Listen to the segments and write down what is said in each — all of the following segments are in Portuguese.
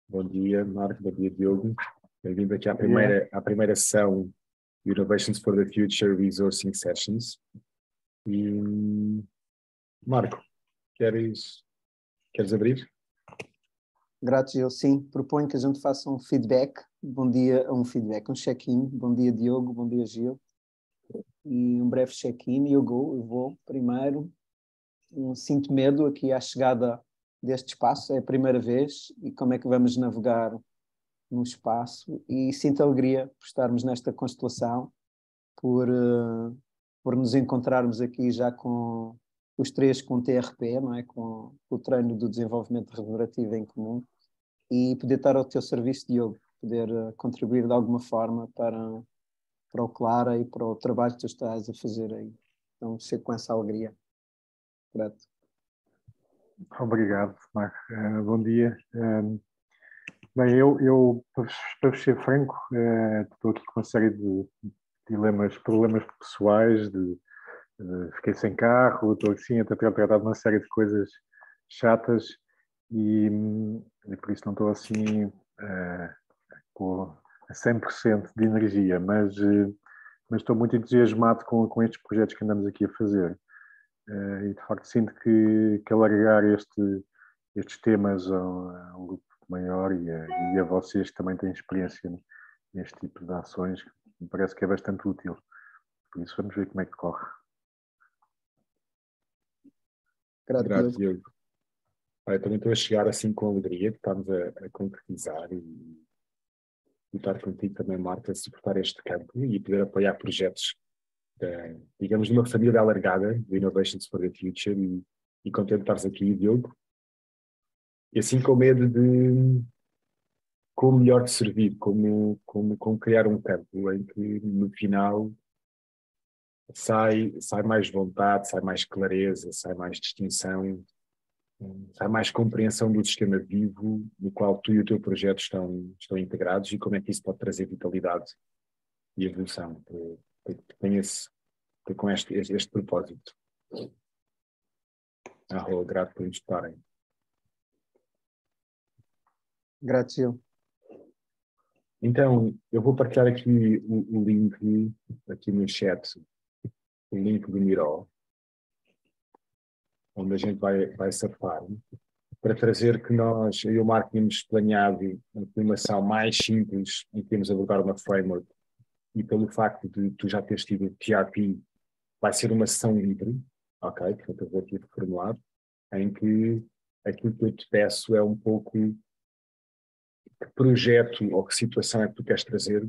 Bom dia, Marco. Bom dia, Diogo. Bem-vindo aqui à primeira sessão de Innovations for the Future Resourcing Sessions. E, Marco, queres abrir? Grátis, eu sim. Proponho que a gente faça um feedback. Bom dia, um check-in. Bom dia, Diogo. Bom dia, Gil. E um breve check-in. Eu vou primeiro. Sinto medo aqui à chegada deste espaço. É a primeira vez. E como é que vamos navegar no espaço? E sinto alegria por estarmos nesta constelação, por nos encontrarmos aqui já com os três com TRP, não é? Com o treino do desenvolvimento regenerativo em comum. E poder estar ao teu serviço, Diogo, poder contribuir de alguma forma para o Clara e para o trabalho que tu estás a fazer aí. Então, chego com essa alegria. Grato. Obrigado, Marco. Bom dia. Bem, eu para ser franco, estou aqui com uma série de problemas pessoais, fiquei sem carro, estou assim a tratar de uma série de coisas chatas e por isso não estou assim a 100% de energia, mas estou muito entusiasmado com estes projetos que andamos aqui a fazer. E de facto sinto que alargar estes temas a um grupo maior e a vocês que também têm experiência neste tipo de ações, me parece que é bastante útil. Por isso vamos ver como é que corre. Grato, Diogo. Eu também estou a chegar assim com alegria de estarmos a concretizar e estar contigo também, Marta, a suportar este campo e poder apoiar projetos digamos, de uma família alargada de Innovations for the Future e contente de estares aqui, Diogo. E assim com medo de como melhor te servir, como criar um campo em que no final sai mais vontade, sai mais clareza, sai mais distinção, sai mais compreensão do sistema vivo no qual tu e o teu projeto estão integrados e como é que isso pode trazer vitalidade e evolução. Tenho com este propósito. Grato por nos estarem. Grato. Então, eu vou partilhar aqui o link, aqui no chat, o link do Miro, onde a gente vai surfar, para trazer que nós, eu e o Marco, tínhamos planeado uma ação mais simples, em que temos abordar uma framework, e pelo facto de tu já teres tido o TRP, vai ser uma sessão livre, ok? Portanto, eu vou aqui reformular, em que aquilo que eu te peço é um pouco que projeto ou que situação é que tu queres trazer,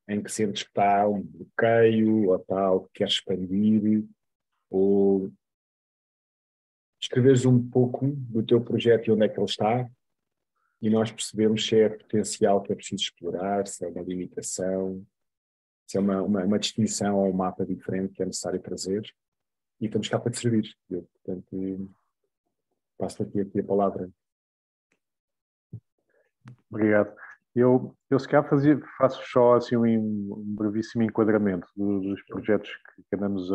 em que sentes que está um bloqueio, ou tal, que queres expandir, ou escreveres um pouco do teu projeto e onde é que ele está, e nós percebemos se é potencial que é preciso explorar, se é uma limitação, se é uma distinção ou um mapa diferente que é necessário trazer, e estamos cá para te servir. Portanto, passo-te aqui a palavra. Obrigado. Eu se calhar faço só assim um brevíssimo enquadramento dos projetos que andamos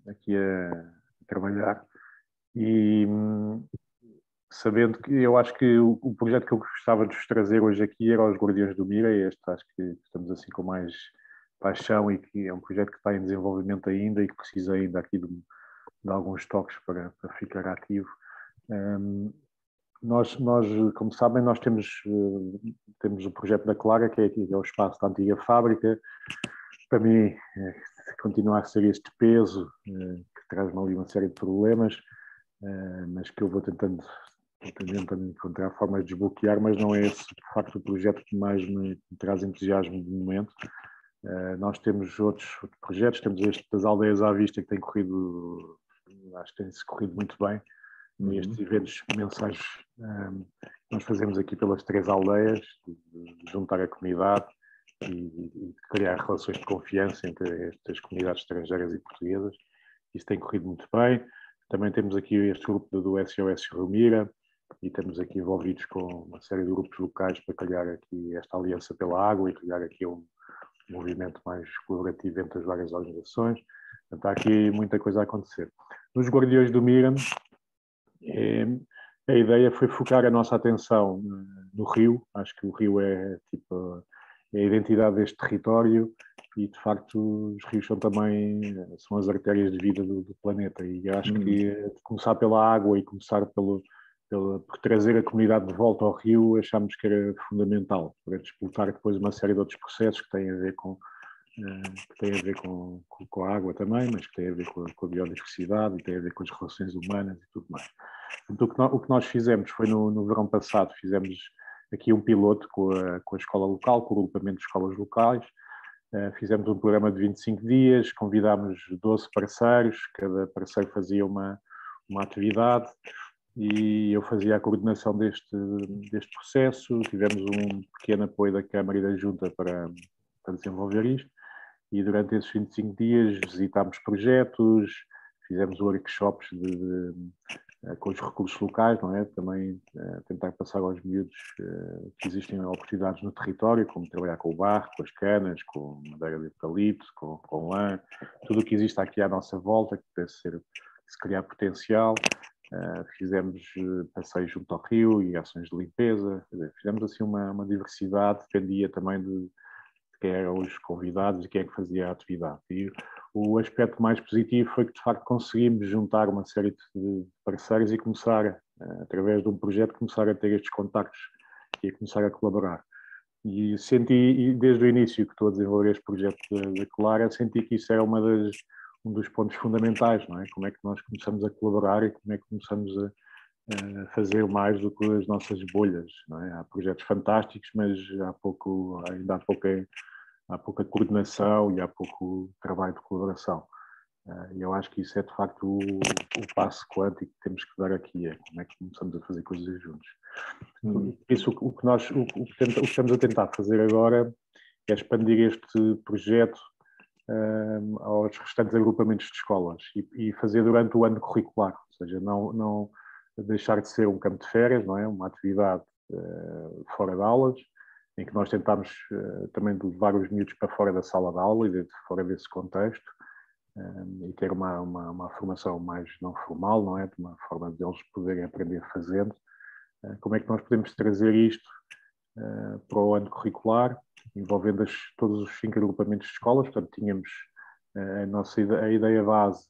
aqui a trabalhar e sabendo que eu acho que o projeto que eu gostava de vos trazer hoje aqui era os Guardiões do Mira, este acho que estamos assim com mais paixão e que é um projeto que está em desenvolvimento ainda e que precisa ainda aqui de alguns toques para ficar ativo. Nós, como sabem, nós temos o projeto da Clara, que é o espaço da antiga fábrica. Para mim, continua a ser este peso que traz-me ali uma série de problemas, mas que eu vou tentando encontrar formas de desbloquear, mas não é esse, de facto, o projeto que mais me traz entusiasmo de momento. Nós temos outros projetos, temos este das Aldeias à Vista, que tem corrido, acho que tem-se corrido muito bem. Estes eventos mensais nós fazemos aqui pelas 3 aldeias, de juntar a comunidade e criar relações de confiança entre estas comunidades estrangeiras e portuguesas. Isso tem corrido muito bem. Também temos aqui este grupo do SOS Rumira e estamos aqui envolvidos com uma série de grupos locais para criar aqui esta aliança pela água e criar aqui um movimento mais colaborativo entre as várias organizações. Portanto, há aqui muita coisa a acontecer. Nos Guardiões do Mira, a ideia foi focar a nossa atenção no rio. Acho que o rio é tipo a identidade deste território e, de facto, os rios são as artérias de vida do planeta. E acho que começar pela água e começar por trazer a comunidade de volta ao rio, achámos que era fundamental para disputar depois uma série de outros processos que têm a ver com a água também, mas que têm a ver com a biodiversidade e têm a ver com as relações humanas e tudo mais. Então, o que nós fizemos foi no verão passado, fizemos aqui um piloto com a escola local, com o agrupamento de escolas locais. Fizemos um programa de 25 dias, convidámos 12 parceiros, cada parceiro fazia uma atividade e eu fazia a coordenação deste processo. Tivemos um pequeno apoio da Câmara e da Junta para desenvolver isto. E durante esses 25 dias visitámos projetos, fizemos workshops com os recursos locais, não é? Também tentar passar aos miúdos que existem oportunidades no território, como trabalhar com o barro, com as canas, com madeira de eucalipto, com lã, tudo o que existe aqui à nossa volta, que deve se criar potencial. Fizemos passeios junto ao rio e ações de limpeza. Fizemos assim uma diversidade, dependia também de quem eram os convidados e quem é que fazia a atividade. E o aspecto mais positivo foi que, de facto, conseguimos juntar uma série de parceiros e começar, através de um projeto, começar a ter estes contactos e a começar a colaborar. E senti, desde o início que estou a desenvolver este projeto da Clara, senti que isso era um dos pontos fundamentais, não é? Como é que nós começamos a colaborar e como é que começamos a fazer mais do que as nossas bolhas, não é? Há projetos fantásticos, mas ainda há pouca coordenação e há pouco trabalho de colaboração. E eu acho que isso é, de facto, o passo quântico que temos que dar aqui, é como é que começamos a fazer coisas juntos. Isso, o que estamos a tentar fazer agora é expandir este projeto aos restantes agrupamentos de escolas e fazer durante o ano curricular, ou seja, não deixar de ser um campo de férias, não é? Uma atividade fora de aulas, em que nós tentamos também levar os miúdos para fora da sala de aula e fora desse contexto e ter uma formação mais não formal, não é? De uma forma de eles poderem aprender fazendo. Como é que nós podemos trazer isto para o ano curricular, envolvendo todos os 5 agrupamentos de escolas? Portanto, tínhamos a ideia base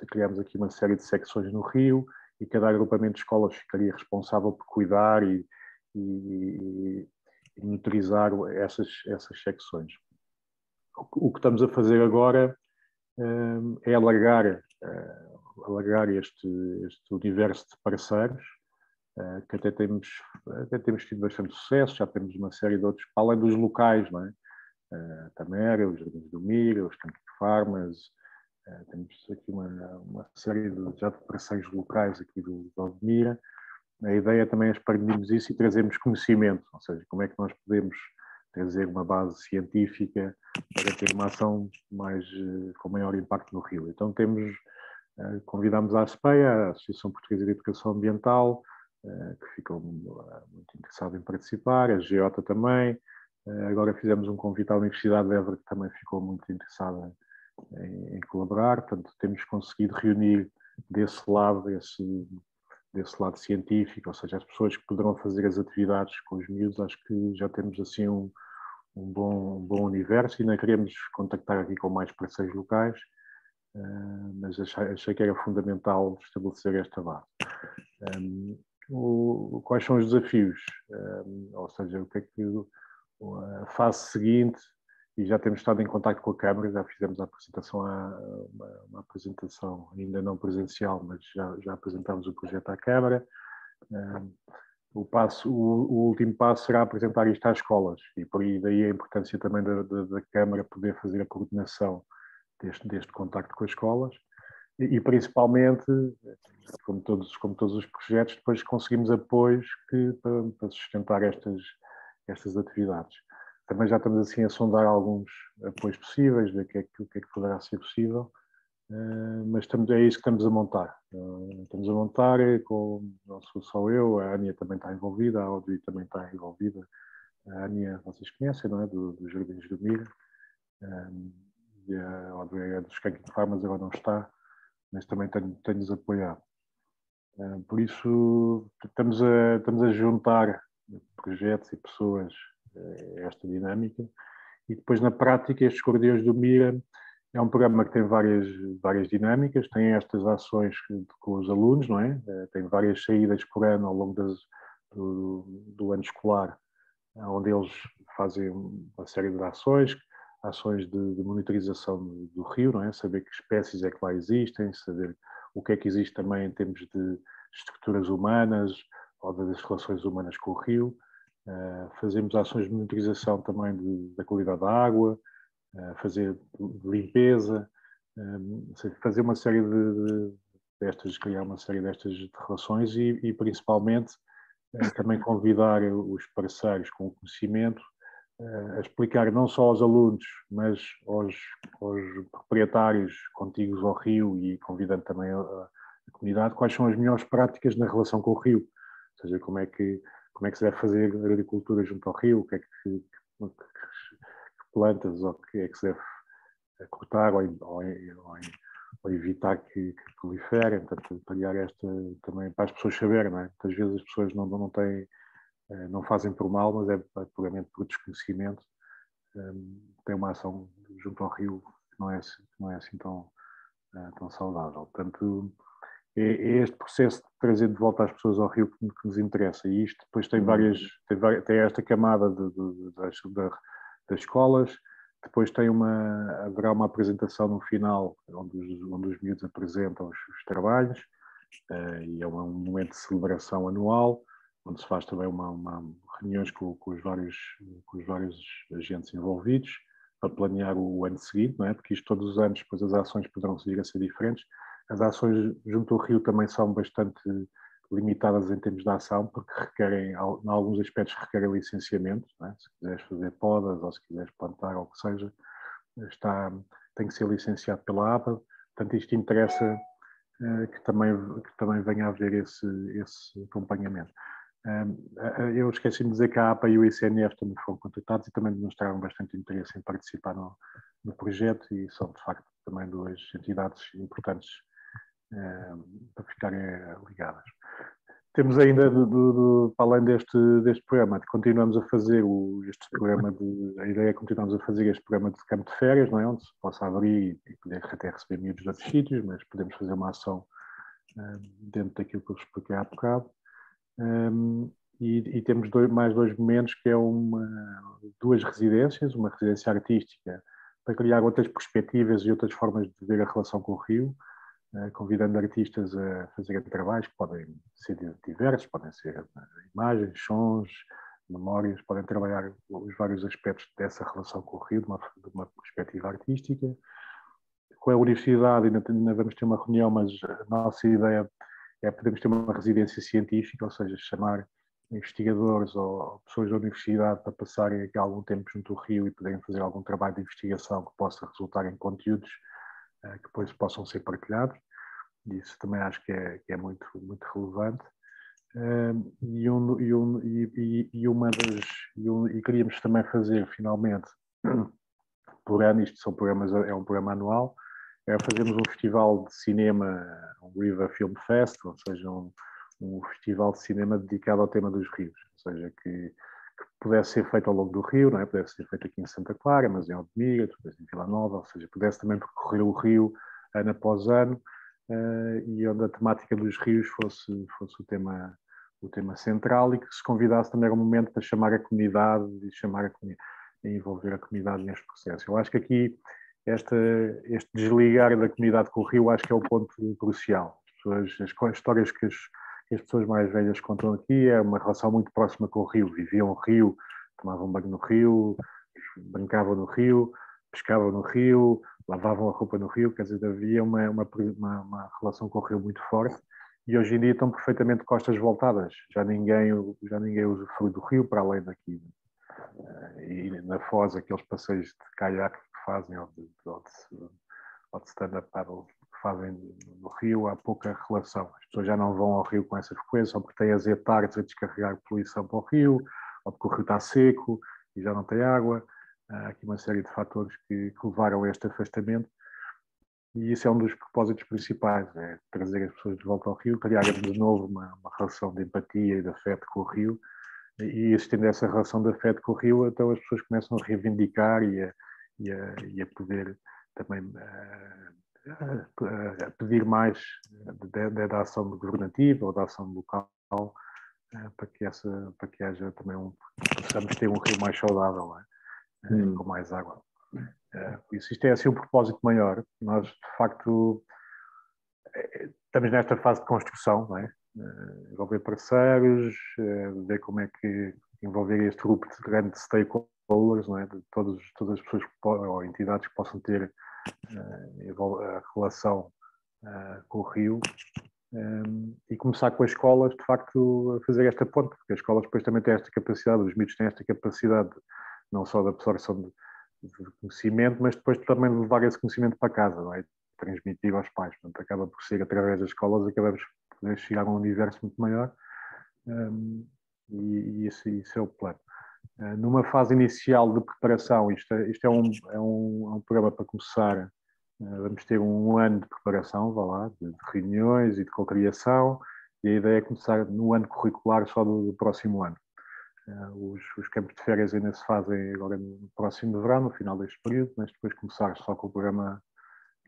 criamos aqui uma série de secções no Rio e cada agrupamento de escolas ficaria responsável por cuidar e monitorizar essas secções. O que estamos a fazer agora é alargar este universo de parceiros, que até temos tido bastante sucesso, já temos uma série de outros, para além dos locais, não é? Tamera, os Jardins do Mira, os Campos Farmas, temos aqui uma série de parceiros locais aqui do Mira. A ideia também é expandirmos isso e trazermos conhecimento, ou seja, como é que nós podemos trazer uma base científica para ter uma ação com maior impacto no Rio. Então convidamos a ASPEA, a Associação Portuguesa de Educação Ambiental, que ficou muito interessada em participar, a GEOTA também. Agora fizemos um convite à Universidade de Évora, que também ficou muito interessada em colaborar. Portanto, temos conseguido reunir desse lado científico, ou seja, as pessoas que poderão fazer as atividades com os miúdos. Acho que já temos assim um bom universo e ainda queremos contactar aqui com mais parceiros locais, mas achei que era fundamental estabelecer esta base. Quais são os desafios? Ou seja, o que é que a fase seguinte, e já temos estado em contacto com a Câmara, já fizemos uma apresentação ainda não presencial, mas já apresentámos o projeto à Câmara. O último passo será apresentar isto às escolas e por aí daí a importância também da Câmara poder fazer a coordenação deste contacto com as escolas e principalmente, como todos os projetos, depois conseguimos apoios para sustentar estas atividades. Também já estamos assim a sondar alguns apoios possíveis, ver o que é que poderá ser possível, mas é isso que estamos a montar. Estamos a montar, não sou só eu, a Ania também está envolvida, a Audrey também está envolvida. A Ania, vocês conhecem, não é? Dos Jardins do Mira. E a Audrey é dos Campos Farmas, agora não está, mas também tem-nos apoiado. Por isso, estamos a juntar projetos e pessoas a esta dinâmica. E depois, na prática, estes Guardiões do Mira é um programa que tem várias dinâmicas, tem estas ações com os alunos, não é? Tem várias saídas por ano ao longo do ano escolar, onde eles fazem uma série de ações de monitorização do rio, não é? Saber que espécies é que lá existem, saber o que é que existe também em termos de estruturas humanas ou das relações humanas com o rio. Fazemos ações de monitorização também da qualidade da água, fazer limpeza, fazer uma série criar uma série destas relações e principalmente também convidar os parceiros com o conhecimento a explicar não só aos alunos, mas aos proprietários contíguos ao rio e convidando também a comunidade quais são as melhores práticas na relação com o rio. Ou seja, como é que se deve fazer agricultura junto ao rio, o que é que plantas ou o que é que se deve cortar ou evitar que proliferem, portanto, criar também para as pessoas saberem, não é? Muitas vezes as pessoas não fazem por mal, mas é puramente por desconhecimento. Tem uma ação junto ao rio que não é assim tão saudável. Portanto, é este processo de trazer de volta as pessoas ao rio que nos interessa. E isto depois tem esta camada das escolas, depois haverá uma apresentação no final, onde os miúdos apresentam os trabalhos, e é um momento de celebração anual, onde se faz também reuniões com os vários agentes envolvidos, para planear o ano seguinte, não é? Porque isto todos os anos, depois as ações poderão vir a ser diferentes. As ações junto ao rio também são bastante limitadas em termos de ação, porque em alguns aspectos requerem licenciamento, não é? Se quiseres fazer podas ou se quiseres plantar ou o que seja, tem que ser licenciado pela APA. Portanto, isto interessa que também venha a haver esse acompanhamento. Eu esqueci de dizer que a APA e o ICNF também foram contactados e também demonstraram bastante interesse em participar no projeto e são, de facto, também duas entidades importantes para ficarem ligadas. Temos ainda, para além deste programa, continuamos a fazer a ideia é continuarmos a fazer este programa de campo de férias, não é? Onde se possa abrir e poder até receber miúdos de outros sítios, mas podemos fazer uma ação dentro daquilo que eu expliquei há bocado. E temos mais dois momentos, que é duas residências, uma residência artística para criar outras perspectivas e outras formas de ver a relação com o rio, convidando artistas a fazerem trabalhos que podem ser diversos, podem ser imagens, sons, memórias, podem trabalhar os vários aspectos dessa relação com o rio de uma perspectiva artística. Com a universidade ainda vamos ter uma reunião, mas a nossa ideia podemos ter uma residência científica, ou seja, chamar investigadores ou pessoas da universidade para passarem aqui algum tempo junto ao rio e poderem fazer algum trabalho de investigação que possa resultar em conteúdos que depois possam ser partilhados. Isso também acho que é muito, muito relevante. E queríamos também fazer, finalmente, por ano, é um programa anual, fazermos um festival de cinema, um River Film Fest, ou seja, um festival de cinema dedicado ao tema dos rios, ou seja, que pudesse ser feito ao longo do rio, não é? Pudesse ser feito aqui em Santa Clara, mas em Odmira, em Vila Nova, ou seja, pudesse também percorrer o rio ano após ano, e onde a temática dos rios fosse o tema central, e que se convidasse também um momento para chamar a comunidade e envolver a comunidade neste processo. Eu acho que aqui este desligar da comunidade com o rio acho que é o ponto crucial. As histórias que as pessoas mais velhas contam aqui é uma relação muito próxima com o rio. Viviam no rio, tomavam banho no rio, brincavam no rio, pescavam no rio, lavavam a roupa no rio, quer dizer, havia uma relação com o rio muito forte, e hoje em dia estão perfeitamente costas voltadas. Já ninguém usufrui do rio para além daqui. E na Foz, aqueles passeios de caiaque que fazem, ou de stand-up paddle que fazem no rio, há pouca relação. As pessoas já não vão ao rio com essa frequência, ou porque têm azetardos a descarregar poluição para o rio, ou porque o rio está seco e já não tem água. Há aqui uma série de fatores que levaram a este afastamento. E isso é um dos propósitos principais, é trazer as pessoas de volta ao rio, criar de novo uma relação de empatia e de afeto com o rio, e existindo essa relação de afeto com o rio, então as pessoas começam a reivindicar e a poder também a pedir mais da ação governativa ou da ação local, para que haja também possamos ter um rio mais saudável, não é? Com mais água. Por isso isto é assim um propósito maior. Nós, de facto, estamos nesta fase de construção, não é? Envolver parceiros, ver como é que envolver este grupo de grandes stakeholders, não é? De todas as pessoas ou entidades que possam ter a relação com o rio, e começar com as escolas, de facto, a fazer esta ponte, porque as escolas depois também têm esta capacidade, os miúdos têm esta capacidade não só de absorção de conhecimento, mas depois também de levar esse conhecimento para casa, não é? Transmitir aos pais. Portanto, acaba por ser através das escolas, acabamos por poder chegar a um universo muito maior, e isso é o plano. Numa fase inicial de preparação, isto é um programa para começar, vamos ter um ano de preparação, vá lá, de reuniões e de cocriação, e a ideia é começar no ano curricular só do próximo ano. Os campos de férias ainda se fazem agora no próximo verão, no final deste período, mas depois começar só com o programa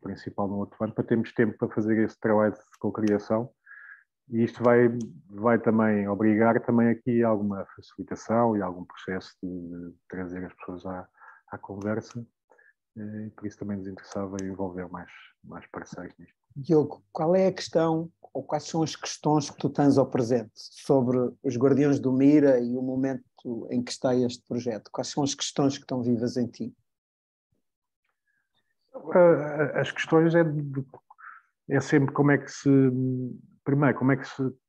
principal no outro ano, para termos tempo para fazer esse trabalho de cocriação. E isto vai também obrigar também aqui alguma facilitação e algum processo de trazer as pessoas à conversa, e por isso também nos interessava envolver mais parceiros nisto. Diogo, qual é a questão, ou quais são as questões que tu tens ao presente sobre os Guardiões do Mira e o momento em que está este projeto? Quais são as questões que estão vivas em ti? As questões é sempre como é que se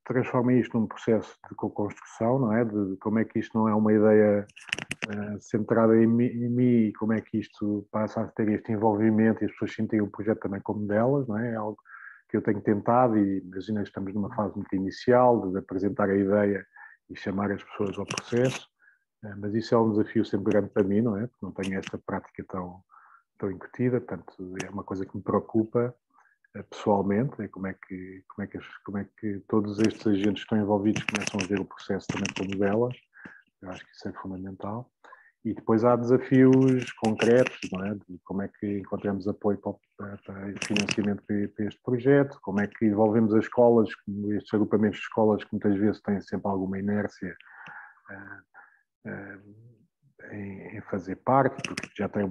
transforma isto num processo de co-construção, não é? De como é que isto não é uma ideia centrada em mim, e como é que isto passa a ter este envolvimento e as pessoas sentem o projeto também como delas, não é? É algo que eu tenho tentado, e imagina que estamos numa fase muito inicial de apresentar a ideia e chamar as pessoas ao processo, mas isso é um desafio sempre grande para mim, não é? Porque não tenho esta prática tão incutida, portanto é uma coisa que me preocupa pessoalmente, é como é que todos estes agentes que estão envolvidos começam a ver o processo também como delas. Eu acho que isso é fundamental. E depois há desafios concretos, não é? De como é que encontramos apoio para financiamento para este projeto, como é que envolvemos as escolas, estes agrupamentos de escolas que muitas vezes têm sempre alguma inércia em fazer parte, porque já tem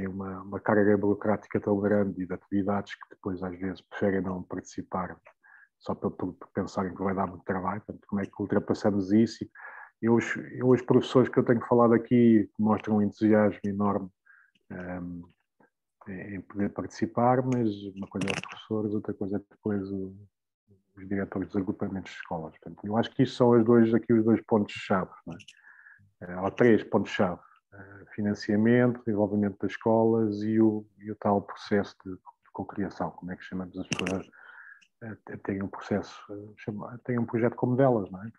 uma carga burocrática tão grande e de atividades que depois às vezes preferem não participar só por pensarem que vai dar muito trabalho. Portanto, como é que ultrapassamos isso? E os professores que eu tenho falado aqui mostram um entusiasmo enorme em poder participar, mas uma coisa é os professores, outra coisa é depois os diretores dos agrupamentos de escolas. Portanto, eu acho que isto são os dois pontos-chave, não é? Há 3 pontos-chave: financiamento, envolvimento das escolas e o tal processo de cocriação. Como é que chamamos as pessoas a terem um processo, terem um projeto como delas, não é?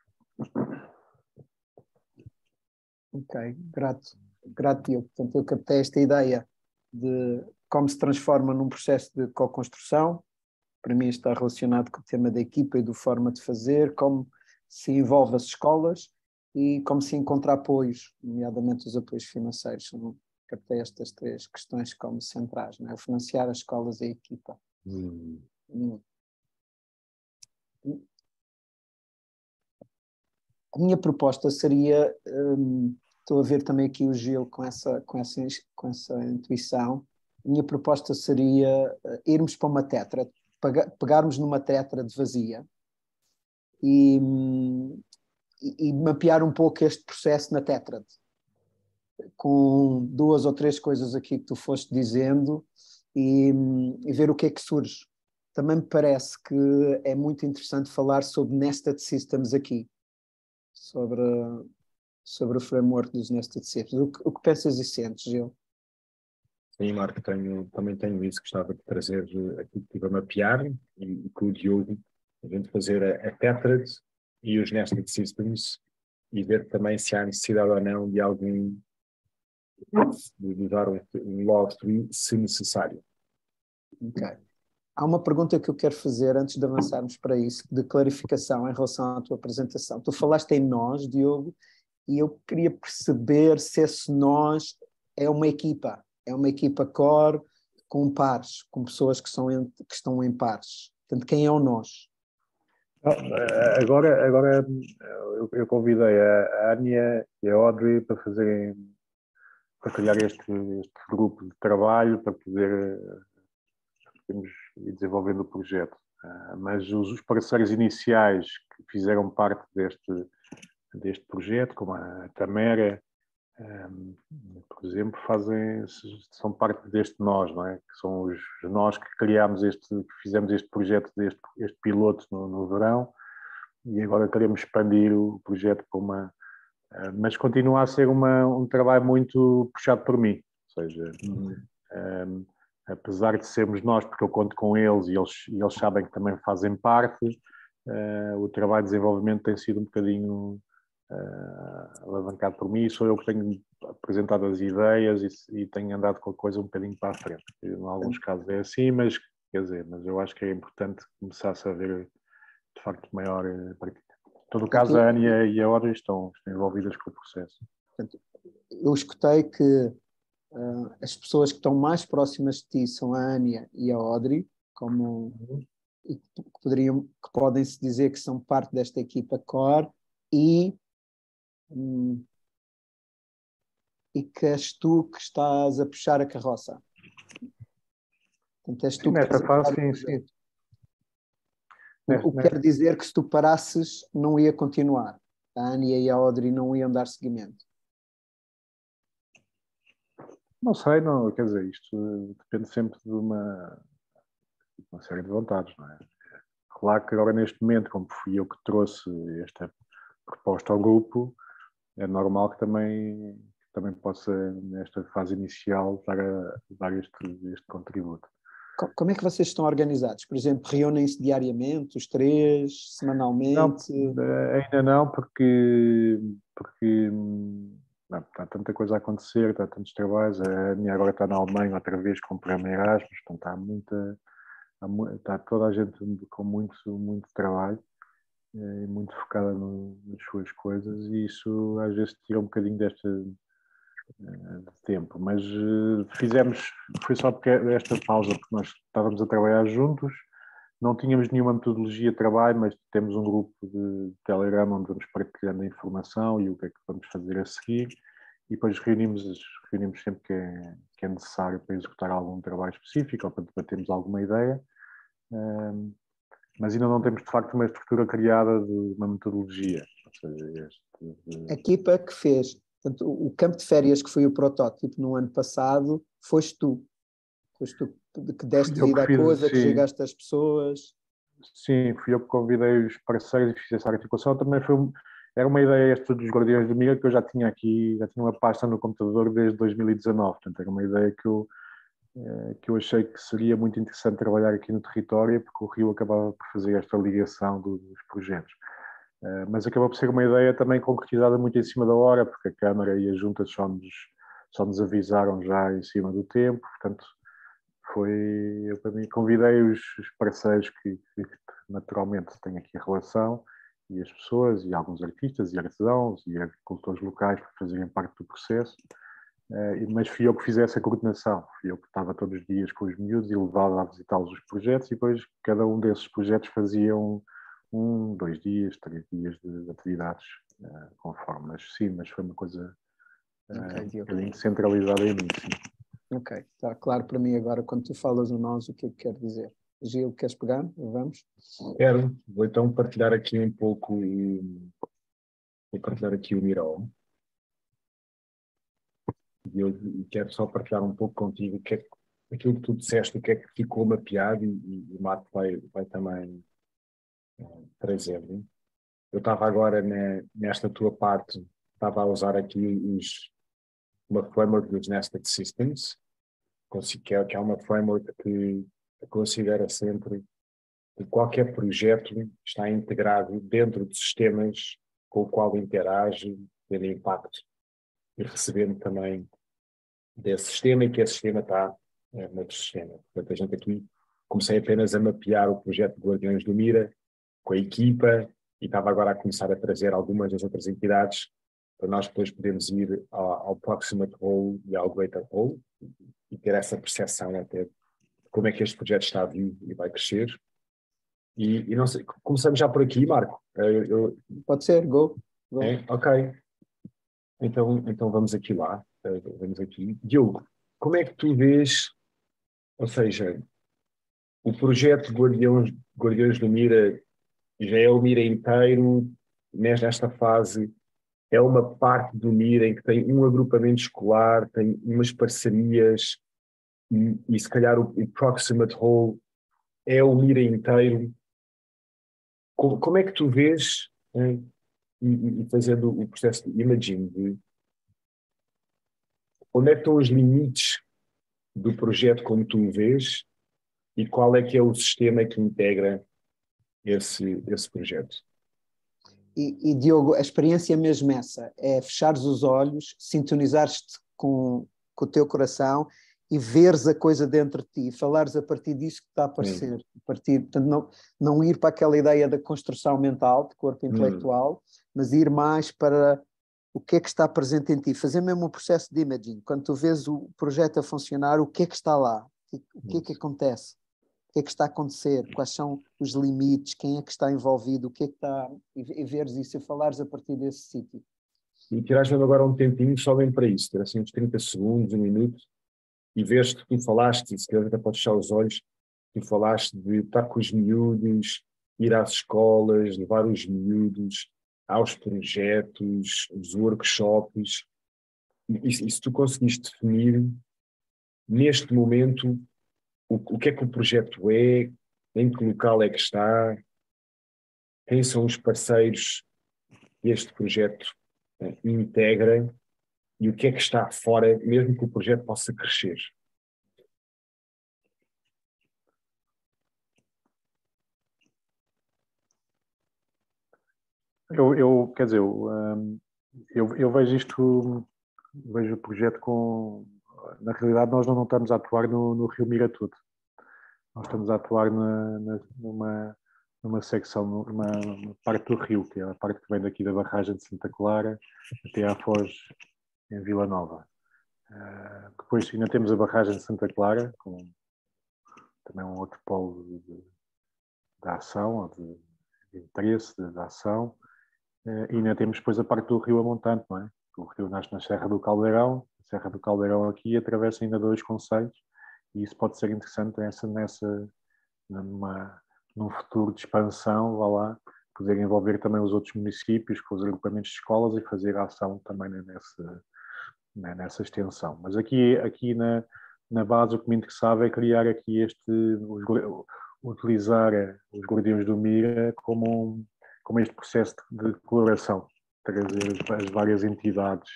Ok, grato, Diogo. Portanto, eu captei esta ideia de como se transforma num processo de co-construção. Para mim está relacionado com o tema da equipa e da forma de fazer, como se envolve as escolas e como se encontra apoios, nomeadamente os apoios financeiros. Captei estas 3 questões como centrais, não é? O financiar as escolas e a equipa. A minha proposta seria, estou a ver também aqui o Gil com essa intuição, a minha proposta seria irmos para uma tetra, pegarmos numa tetra de vazia e mapear um pouco este processo na tetra, com 2 ou 3 coisas aqui que tu foste dizendo, e ver o que é que surge. Também me parece que é muito interessante falar sobre nested systems aqui, sobre o framework dos nested systems. O que pensas e sentes, Gil? Sim, Marco, também tenho isso, gostava de trazer aqui que estive a mapear, e com o Diogo, a gente fazer a Tetrad e os Nested Systems, e ver também se há necessidade ou não de alguém de dar um log tree, se necessário. Ok. Há uma pergunta que eu quero fazer antes de avançarmos para isso, de clarificação em relação à tua apresentação. Tu falaste em nós, Diogo, e eu queria perceber se esse nós é uma equipa core com pares, com pessoas que estão em pares. Portanto, quem é o nós? Agora eu convidei a Ania e a Audrey para criar este grupo de trabalho para podermos ir desenvolvendo o projeto. Mas os parceiros iniciais que fizeram parte deste projeto, como a Tamara, por exemplo, são parte deste nós, não é? Que são os nós que fizemos este projeto, este piloto no verão, e agora queremos expandir o projeto para mas continua a ser um trabalho muito puxado por mim, ou seja, apesar de sermos nós, porque eu conto com eles e eles sabem que também fazem parte, o trabalho de desenvolvimento tem sido um bocadinho alavancado por mim, sou eu que tenho apresentado as ideias e tenho andado com a coisa um bocadinho para a frente. Em alguns casos é assim, mas eu acho que é importante começar-se a ver de facto maior partida. Em todo o caso, a Ania e a Audrey estão envolvidas com o processo. Portanto, eu escutei que as pessoas que estão mais próximas de ti são a Ania e a Audrey, que podem-se dizer que são parte desta equipa core e que és tu que estás a puxar a carroça. Portanto, és tu que nesta estás a fase, sim. O que quer dizer que se tu parasses não ia continuar. A Ania e a Audrey não iam dar seguimento. Não sei, não, quer dizer, isto depende sempre de uma série de vontades, não é? Claro que agora neste momento, como fui eu que trouxe esta proposta ao grupo, é normal que também possa, nesta fase inicial, dar este contributo. Como é que vocês estão organizados? Por exemplo, reúnem-se diariamente, os três, semanalmente? Não, ainda não, porque não, está tanta coisa a acontecer, está tantos trabalhos. A minha agora está na Alemanha outra vez com o programa Erasmus, portanto está toda a gente com muito trabalho e muito focada nas suas coisas, e isso às vezes tira um bocadinho de tempo, mas foi só porque esta pausa, porque nós estávamos a trabalhar juntos, não tínhamos nenhuma metodologia de trabalho, mas temos um grupo de Telegram onde vamos partilhando a informação e o que é que vamos fazer a seguir, e depois reunimos sempre que é necessário para executar algum trabalho específico ou para debatermos alguma ideia, mas ainda não temos de facto uma estrutura criada de uma metodologia. Ou seja, A equipa que fez, portanto, o campo de férias que foi o protótipo no ano passado, foste tu que deste vida à coisa, que chegaste às pessoas. Sim, fui eu que convidei os parceiros e fiz essa articulação. Também era uma ideia esta dos Guardiões do Miga que eu já tinha uma pasta no computador desde 2019, portanto era uma ideia que eu achei que seria muito interessante trabalhar aqui no território, porque o Rio acabava por fazer esta ligação dos projetos. Mas acabou por ser uma ideia também concretizada muito em cima da hora, porque a Câmara e as juntas só nos avisaram já em cima do tempo, portanto eu para mim convidei os parceiros que naturalmente têm aqui a relação, e as pessoas, e alguns artistas e artesãos e agricultores locais para fazerem parte do processo, mas fui eu que fiz essa coordenação, fui eu que estava todos os dias com os miúdos e levava a visitá-los os projetos, e depois cada um desses projetos fazia 2 dias, 3 dias de atividades, conforme, mas foi uma coisa um bocadinho centralizada em mim, sim. Ok, está claro para mim agora quando tu falas o nós o que eu quero dizer. Gil, queres pegar? Vamos? Quero. Vou então partilhar aqui um pouco vou partilhar aqui o Miro. E eu quero só partilhar um pouco contigo aquilo que tu disseste, o que é que ficou mapeado, e o Mato vai também trazer. Eu estava agora nesta tua parte, estava a usar aqui uma framework dos Nested Systems, que é uma framework que considera sempre que qualquer projeto está integrado dentro de sistemas com o qual interage, tendo impacto e recebendo também desse sistema, e que esse sistema está noutro sistema. Portanto, a gente aqui comecei apenas a mapear o projeto de Guardiões do Mira com a equipa e estava agora a começar a trazer algumas das outras entidades para nós depois podermos ir ao Proximate Whole e ao Greater Whole e ter essa percepção até de como é que este projeto está vivo e vai crescer. E não sei, começamos já por aqui, Marco? Pode ser, go. É? Ok. Então vamos aqui lá. Vamos aqui. Diogo, como é que tu vês, ou seja, o projeto Guardiões do Mira já é o Mira inteiro, nesta fase é uma parte do Mira em que tem um agrupamento escolar, tem umas parcerias e se calhar o Proximate Whole é o Mira inteiro. Como é que tu vês, e fazendo o processo de imaging, de onde é que estão os limites do projeto como tu o vês e qual é que é o sistema que integra esse projeto? E Diogo, a experiência é mesmo essa, é fechares os olhos, sintonizares-te com o teu coração e veres a coisa dentro de ti, falares a partir disso que está a aparecer, portanto não ir para aquela ideia da construção mental, de corpo intelectual, mas ir mais para o que é que está presente em ti, fazer mesmo um processo de imaging, quando tu vês o projeto a funcionar, o que é que está lá, o que é que acontece? O que é que está a acontecer, quais são os limites, quem é que está envolvido, o que é que está, e veres isso e falares a partir desse sítio. E tirares mesmo agora um tempinho só bem para isso, ter assim uns 30 segundos, um minuto, e veres que tu falaste, se calhar até podes fechar os olhos, tu falaste de estar com os miúdos, ir às escolas, levar os miúdos aos projetos, os workshops, e se tu conseguiste definir, neste momento, o que é que o projeto é, em que local é que está, quem são os parceiros que este projeto integra e o que é que está fora, mesmo que o projeto possa crescer. Quer dizer, eu vejo isto, vejo o projeto com... Na realidade, nós não estamos a atuar no Rio Mira todo. Nós estamos a atuar numa secção, numa parte do rio, que é a parte que vem daqui da barragem de Santa Clara até à Foz, em Vila Nova. Depois ainda temos a barragem de Santa Clara, com também um outro polo de ação, ou de interesse da ação. E ainda temos depois a parte do rio Amontante, não é? O rio nasce na Serra do Caldeirão, a Serra do Caldeirão aqui atravessa ainda 2 concelhos, e isso pode ser interessante num futuro de expansão, vá lá, poder envolver também os outros municípios com os agrupamentos de escolas e fazer ação também nessa extensão. Mas aqui na base o que me interessava é criar aqui utilizar os Guardiões do Mira como este processo de colaboração, trazer as várias entidades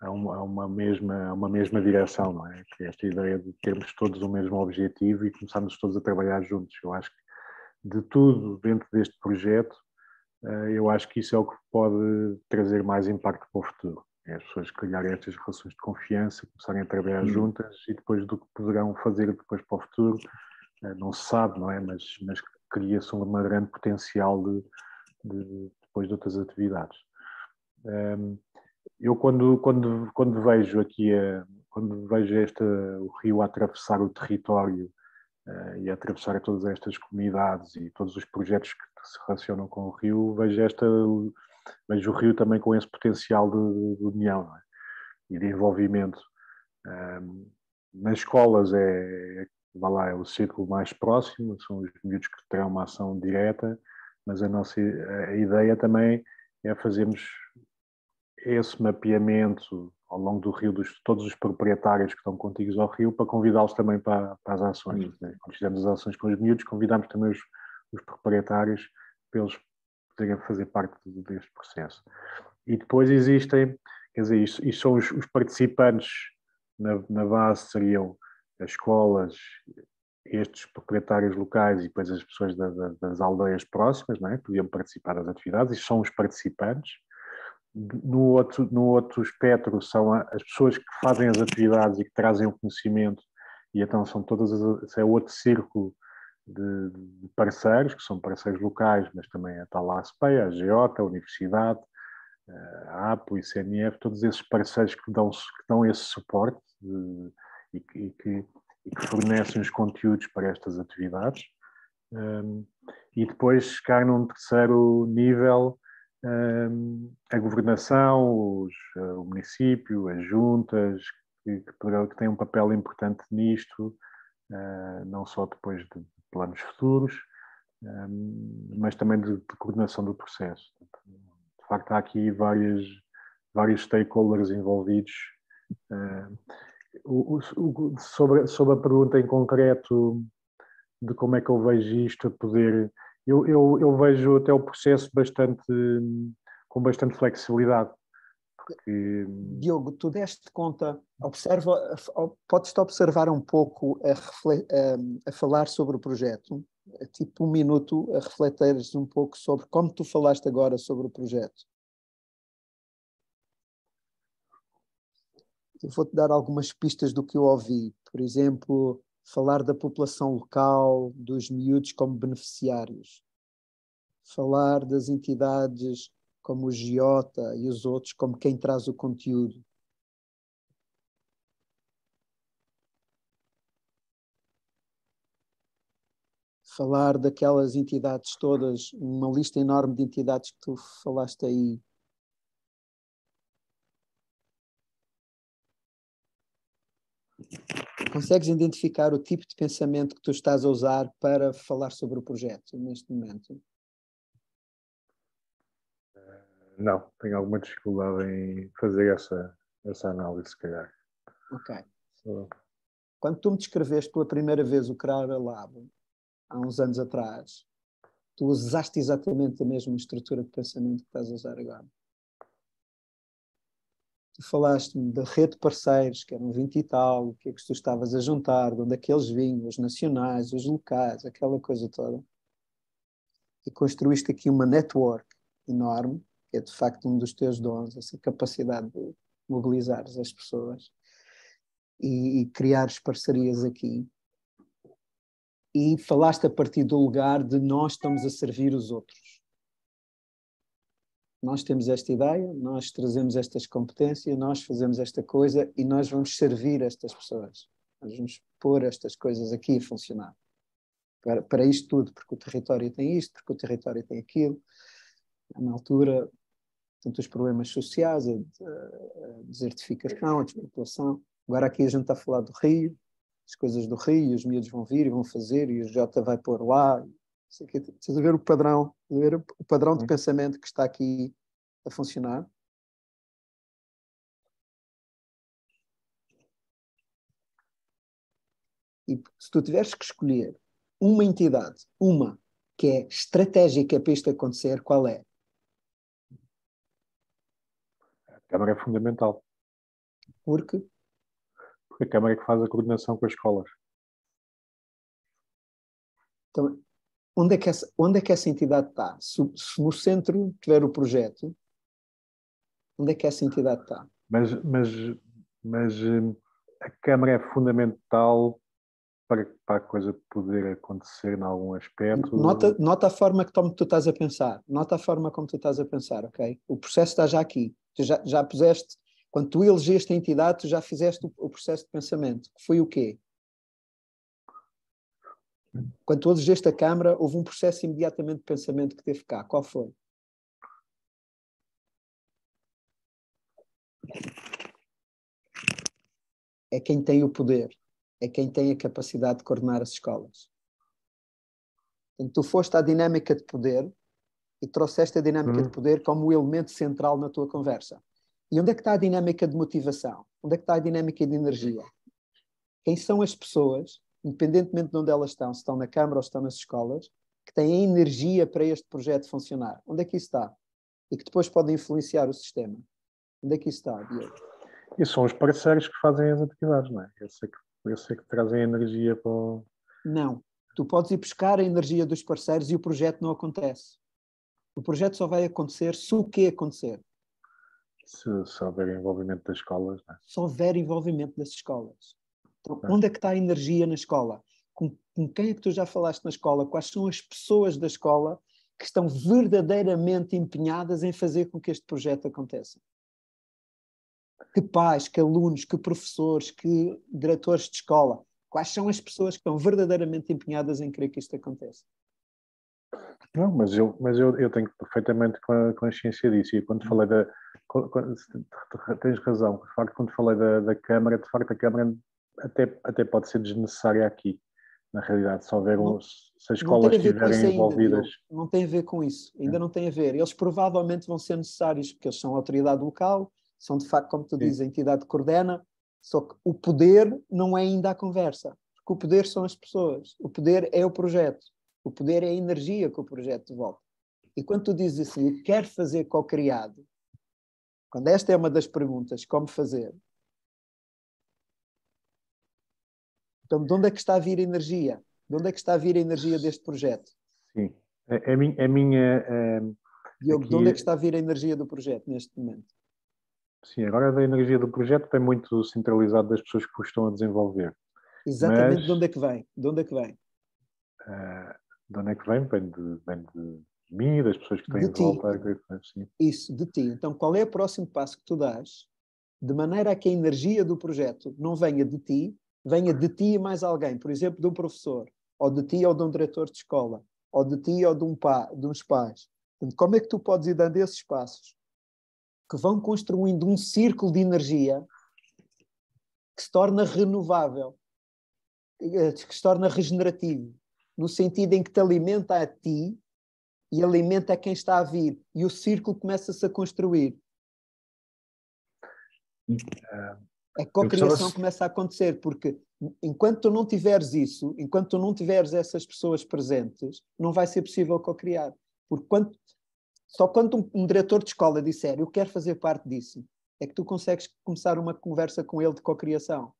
a uma mesma direção, não é? Que é esta ideia de termos todos o mesmo objetivo e começarmos todos a trabalhar juntos. Eu acho que de tudo dentro deste projeto, eu acho que isso é o que pode trazer mais impacto para o futuro. É as pessoas criarem estas relações de confiança, começarem a trabalhar juntas e depois do que poderão fazer depois para o futuro, não se sabe, não é? Mas cria-se uma grande potencial depois de outras atividades. Eu quando vejo aqui quando vejo o rio a atravessar o território e a atravessar todas estas comunidades e todos os projetos que se relacionam com o rio, vejo o rio também com esse potencial de união, não é? E de envolvimento. Nas escolas é o círculo mais próximo, são os miúdos que terão uma ação direta, mas a ideia também é fazermos esse mapeamento ao longo do rio de todos os proprietários que estão contíguos ao rio para convidá-los também para as ações. Quando fizemos as ações com os miúdos, convidámos também os proprietários para eles poderem fazer parte deste processo. E depois existem, quer dizer, isto são os participantes na base, seriam as escolas, estes proprietários locais e depois as pessoas das aldeias próximas, não é? Podiam participar das atividades, e são os participantes. No outro espectro são as pessoas que fazem as atividades e que trazem o conhecimento E então esse é outro círculo de parceiros, que são parceiros locais, mas também a tal ASPEI, a GEOTA, a Universidade, a APO, o ICNF, todos esses parceiros que dão esse suporte e que fornecem os conteúdos para estas atividades. E depois chegar num terceiro nível, a governação, o município, as juntas, que têm um papel importante nisto, não só depois de planos futuros, mas também de coordenação do processo. De facto, há aqui vários stakeholders envolvidos. Sobre a pergunta em concreto de como é que eu vejo isto a poder... Eu vejo até o processo com bastante flexibilidade. Porque... Diogo, tu deste conta, podes-te observar um pouco a falar sobre o projeto, tipo 1 minuto a refleteres um pouco sobre como tu falaste agora sobre o projeto. Eu vou-te dar algumas pistas do que eu ouvi. Por exemplo, falar da população local, dos miúdos como beneficiários. Falar das entidades como o GIOTA e os outros como quem traz o conteúdo. Falar daquelas entidades todas, uma lista enorme de entidades que tu falaste aí. Consegues identificar o tipo de pensamento que tu estás a usar para falar sobre o projeto neste momento? Não, tenho alguma dificuldade em fazer essa análise, se calhar. Ok. Quando tu me descreveste pela primeira vez o Crara Lab, há uns anos atrás, tu usaste exatamente a mesma estrutura de pensamento que estás a usar agora. Tu falaste-me da rede de parceiros, que eram 20 e tal, o que é que tu estavas a juntar, de onde é que eles vinham, os nacionais, os locais, aquela coisa toda. E construíste aqui uma network enorme, que é de facto um dos teus dons, essa capacidade de mobilizar as pessoas e criares parcerias aqui. E falaste a partir do lugar de nós estamos a servir os outros. Nós temos esta ideia, nós trazemos estas competências, nós fazemos esta coisa e nós vamos servir estas pessoas. Nós vamos pôr estas coisas aqui a funcionar. Para isto tudo, porque o território tem isto, porque o território tem aquilo. Na altura, tanto os problemas sociais, a desertificação, a despopulação. Agora aqui a gente está a falar do Rio, as coisas do Rio, os miúdos vão vir e vão fazer, e o Jota vai pôr lá. Estás a ver o padrão, de pensamento que está aqui a funcionar? E se tu tiveres que escolher uma entidade, que é estratégica para isto acontecer, qual é? A Câmara é fundamental. Porque a Câmara é que faz a coordenação com as escolas. Então, onde é que essa entidade está? Se no centro tiver o projeto, onde é que essa entidade está? Mas a Câmara é fundamental para a coisa poder acontecer em algum aspecto. Nota a forma como tu estás a pensar. Nota a forma como tu estás a pensar, ok? O processo está já aqui. Tu já puseste, quando tu elegeste a entidade, tu já fizeste o processo de pensamento. Foi o quê? Quando tu elegeste a Câmara, houve um processo imediatamente de pensamento que teve cá. Qual foi? É quem tem o poder. É quem tem a capacidade de coordenar as escolas. Então, tu foste à dinâmica de poder e trouxeste a dinâmica de poder como o elemento central na tua conversa. E onde é que está a dinâmica de motivação? Onde é que está a dinâmica de energia? Quem são as pessoas, independentemente de onde elas estão, se estão na Câmara ou se estão nas escolas, que têm a energia para este projeto funcionar? Onde é que isso está? E que depois podem influenciar o sistema? Onde é que isso está, Diogo? E são os parceiros que fazem as atividades, não é? Eu sei que trazem energia para o... Não. Tu podes ir buscar a energia dos parceiros e o projeto não acontece. O projeto só vai acontecer se o que acontecer. Se houver envolvimento das escolas, não é? Se houver envolvimento das escolas. Então, onde é que está a energia na escola? Com quem é que tu já falaste na escola? Quais são as pessoas da escola que estão verdadeiramente empenhadas em fazer com que este projeto aconteça? Que pais, que alunos, que professores, que diretores de escola? Quais são as pessoas que estão verdadeiramente empenhadas em querer que isto aconteça? Não, mas eu tenho perfeitamente consciência disso. E quando falei tens razão. De facto, quando falei da Câmara, de facto, a Câmara até pode ser desnecessária aqui. Na realidade, se houver se as Não tem escolas a ver com estiverem isso ainda, envolvidas. Diogo. Não tem a ver com isso. Ainda não tem a ver. Eles provavelmente vão ser necessários, porque eles são autoridade local, são de facto, como tu dizes, a entidade que coordena, só que o poder não é ainda a conversa. Porque o poder são as pessoas. O poder é o projeto. O poder é a energia que o projeto devolve. E quando tu dizes assim, eu quero fazer co-criado, quando esta é uma das perguntas, como fazer? Então, de onde é que está a vir a energia? De onde é que está a vir a energia deste projeto? Sim. A minha Diogo, aqui, de onde é que está a vir a energia do projeto neste momento? sim, agora a energia do projeto tem muito centralizado das pessoas que o estão a desenvolver. Exatamente Mas de onde é que vem? De onde é que vem? de onde é que vem? Vem de mim e das pessoas que estão De em ti. volta. Sim. Isso, de ti. Então, qual é o próximo passo que tu dás de maneira a que a energia do projeto não venha de ti, venha de ti e mais alguém, por exemplo, de um professor, ou de ti ou de um diretor de escola, ou de ti ou de uns pais. Então, como é que tu podes ir dando esses passos que vão construindo um círculo de energia que se torna renovável, que se torna regenerativo, no sentido em que te alimenta a ti e alimenta quem está a vir, e o círculo começa-se a construir. A cocriação começa a acontecer, porque enquanto tu não tiveres isso, enquanto tu não tiveres essas pessoas presentes, não vai ser possível cocriar. Porque só quando um diretor de escola disser eu quero fazer parte disso, é que tu consegues começar uma conversa com ele de cocriação.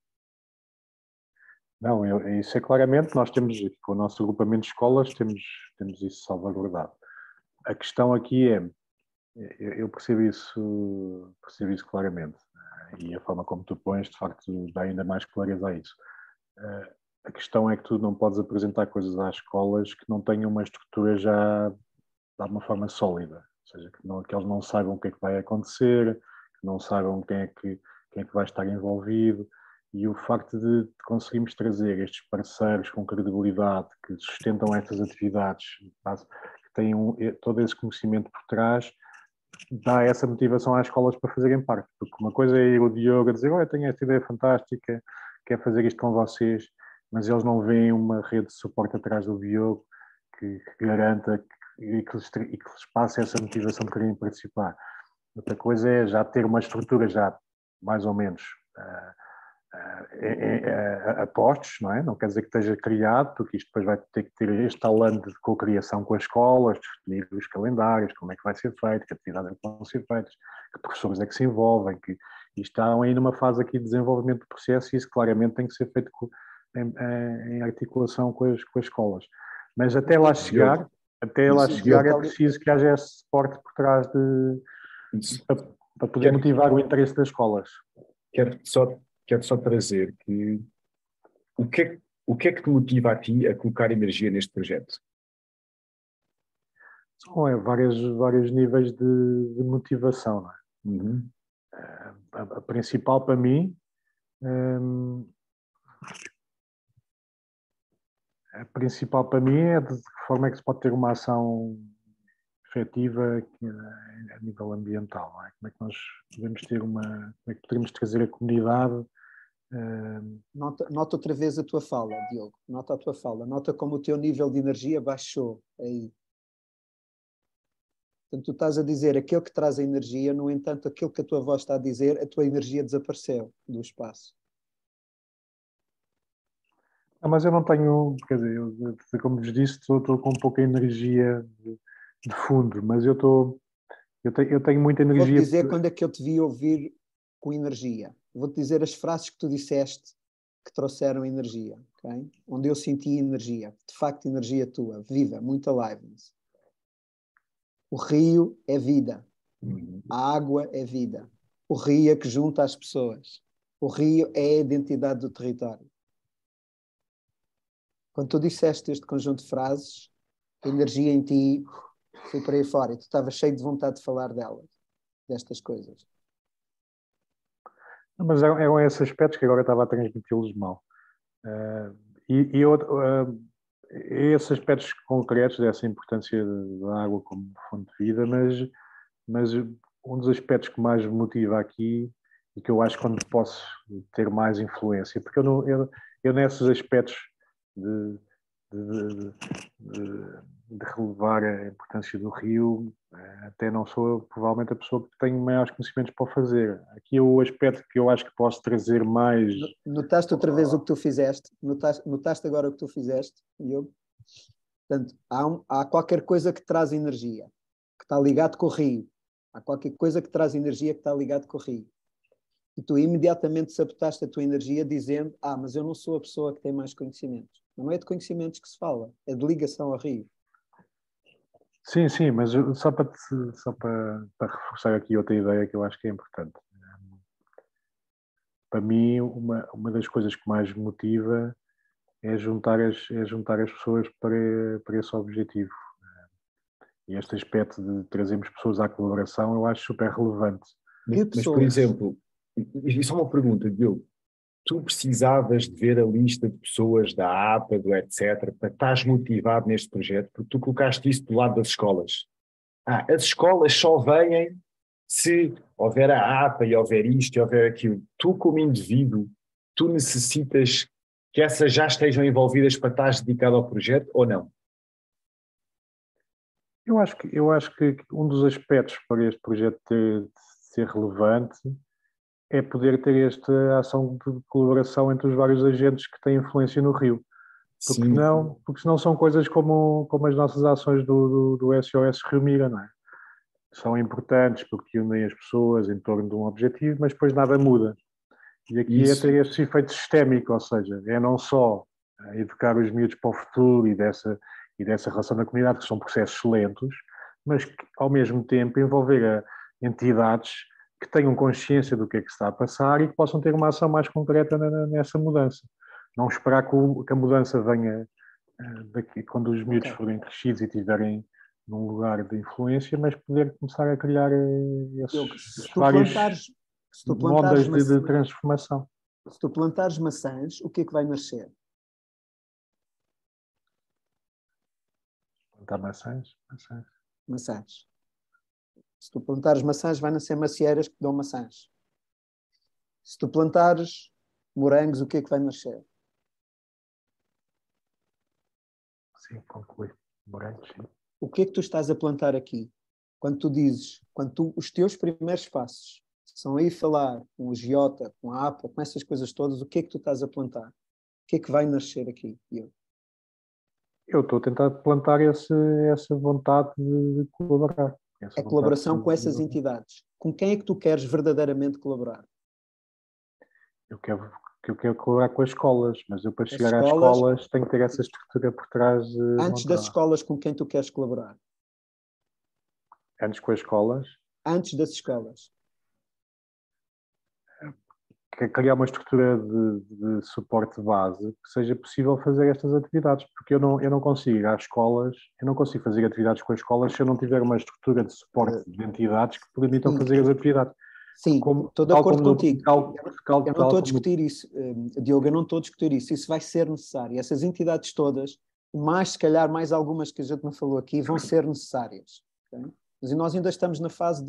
Não, isso é claramente, nós temos, com o nosso agrupamento de escolas, temos isso salvaguardado. A questão aqui é, eu percebo isso claramente, e a forma como tu pões, de facto, dá ainda mais clareza a isso. A questão é que tu não podes apresentar coisas às escolas que não tenham uma estrutura já de uma forma sólida, ou seja, que eles não saibam o que é que vai acontecer, que não saibam quem é que vai estar envolvido. E o facto de conseguirmos trazer estes parceiros com credibilidade, que sustentam estas atividades, que têm todo esse conhecimento por trás, dá essa motivação às escolas para fazerem parte. Porque uma coisa é ir o Diogo a dizer, olha, tenho esta ideia fantástica, quero fazer isto com vocês, mas eles não veem uma rede de suporte atrás do Diogo que garanta e que lhes passe essa motivação de quererem participar. Outra coisa é já ter uma estrutura já mais ou menos a postos, não é? Não quer dizer que esteja criado, porque isto depois vai ter que ter este talante de cocriação com as escolas, definir os calendários, como é que vai ser feito, que atividades é que vão ser feitas, que professores é que se envolvem, que estão aí numa fase aqui de desenvolvimento do processo e isso claramente tem que ser feito em articulação com as escolas. Mas até lá chegar é preciso que haja esse suporte por trás para poder motivar o interesse das escolas. Quero só trazer que o que é que te motiva a ti a colocar energia neste projeto? São vários níveis de motivação, não é? Uhum. A principal para mim é de que forma é que se pode ter uma ação efetiva a nível ambiental, não é? Como é que nós podemos como é que podemos trazer a comunidade. Nota outra vez a tua fala, Diogo. Nota a tua fala. Nota como o teu nível de energia baixou aí. Portanto, tu estás a dizer aquele que traz a energia, no entanto, aquilo que a tua voz está a dizer, a tua energia desapareceu do espaço. Mas eu não tenho, quer dizer, como vos disse, estou com pouca energia de fundo, mas eu tenho muita energia. Vou-te dizer quando é que eu te vi ouvir com energia. Vou-te dizer as frases que tu disseste que trouxeram energia, okay? Onde eu senti energia, de facto energia tua, viva, muito aliveness. O rio é vida, a água é vida, o rio é que junta as pessoas, o rio é a identidade do território. Quando tu disseste este conjunto de frases, a energia em ti foi para aí fora e tu estavas cheio de vontade de falar delas, destas coisas. Mas eram esses aspectos que agora estava a transmiti-los mal. Esses aspectos concretos dessa importância da água como fonte de vida, mas um dos aspectos que mais me motiva aqui e que eu acho que onde posso ter mais influência, porque eu nesses aspectos de, de, de relevar a importância do rio, até não sou provavelmente a pessoa que tem maiores conhecimentos para o fazer. Aqui é o aspecto que eu acho que posso trazer mais... Notaste outra vez o que tu fizeste? Notaste agora o que tu fizeste, Diogo? Portanto, há qualquer coisa que traz energia, que está ligado com o rio. Há qualquer coisa que traz energia que está ligado com o rio. E tu imediatamente sabotaste a tua energia dizendo, mas eu não sou a pessoa que tem mais conhecimentos. Não é de conhecimentos que se fala, é de ligação ao rio. Sim, mas só para reforçar aqui outra ideia que eu acho que é importante. Para mim, uma das coisas que mais me motiva é juntar as pessoas para esse objetivo. E este aspecto de trazermos pessoas à colaboração eu acho super relevante. Mas por exemplo, isso é uma pergunta, Diogo. Tu precisavas de ver a lista de pessoas da APA, do etc., para estares motivado neste projeto, porque tu colocaste isso do lado das escolas. As escolas só vêm se houver a APA e houver isto e houver aquilo. Tu, como indivíduo, tu necessitas que essas já estejam envolvidas para estares dedicado ao projeto ou não? Eu acho que um dos aspectos para este projeto ser relevante é poder ter esta ação de colaboração entre os vários agentes que têm influência no Rio. Porque senão são coisas como as nossas ações do SOS Rio Mira, não é? São importantes porque unem as pessoas em torno de um objetivo, mas depois nada muda. E aqui é ter esse efeito sistémico, ou seja, é não só educar os miúdos para o futuro e dessa relação da comunidade, que são processos lentos, mas que, ao mesmo tempo, envolver entidades que tenham consciência do que é que se está a passar e que possam ter uma ação mais concreta nessa mudança. Não esperar que a mudança venha daqui, quando os miúdos forem crescidos e estiverem num lugar de influência, mas poder começar a criar esses vários modos de transformação. Se tu plantares maçãs, o que é que vai nascer? Plantar maçãs? Maçãs. Se tu plantares maçãs, vai nascer macieiras que dão maçãs. Se tu plantares morangos, o que é que vai nascer? Sim, conclui. Morangos, sim. O que é que tu estás a plantar aqui? Quando os teus primeiros passos são aí falar com o Giota, com a APA, com essas coisas todas, o que é que tu estás a plantar? O que é que vai nascer aqui? Eu estou a tentar plantar essa vontade de colaborar. A colaboração com essas entidades. Com quem é que tu queres verdadeiramente colaborar? Eu quero colaborar com as escolas, mas eu para chegar às escolas tenho que ter essa estrutura por trás. Antes das escolas, com quem tu queres colaborar? Antes com as escolas? Antes das escolas. Quero criar uma estrutura de suporte base que seja possível fazer estas atividades, porque eu não consigo ir às escolas, eu não consigo fazer atividades com as escolas se eu não tiver uma estrutura de suporte de entidades que permitam fazer as atividades. Sim, estou de acordo contigo. Eu não estou a discutir isso, Diogo, eu não estou a discutir isso. Isso vai ser necessário. Essas entidades todas, se calhar mais algumas que a gente não falou aqui, vão ser necessárias. Okay? Mas nós ainda estamos na fase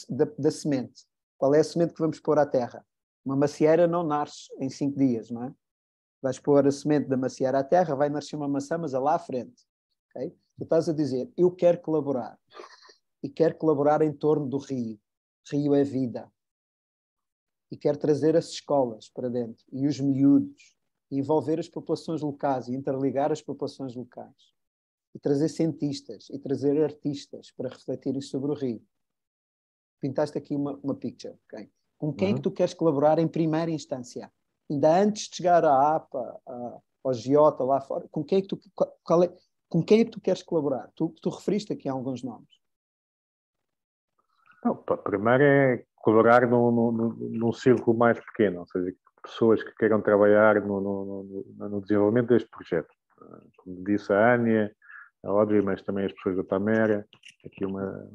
da semente. Qual é a semente que vamos pôr à terra? Uma macieira não nasce em 5 dias, não é? Vais pôr a semente da macieira à terra, vai nascer uma maçã, mas é lá à frente. Okay? Tu estás a dizer, eu quero colaborar. E quero colaborar em torno do rio. Rio é vida. E quero trazer as escolas para dentro. E os miúdos. E envolver as populações locais. E interligar as populações locais. E trazer cientistas. E trazer artistas para refletirem sobre o rio. Pintaste aqui uma picture. Okay? Com quem é que tu queres colaborar em primeira instância? Ainda antes de chegar à APA, ao Giota lá fora, com quem é que tu queres colaborar? Tu referiste aqui a alguns nomes. Não, primeiro é colaborar num círculo mais pequeno, ou seja, pessoas que queiram trabalhar no desenvolvimento deste projeto. como disse a Ania, a Audrey, mas também as pessoas da Tamera, aqui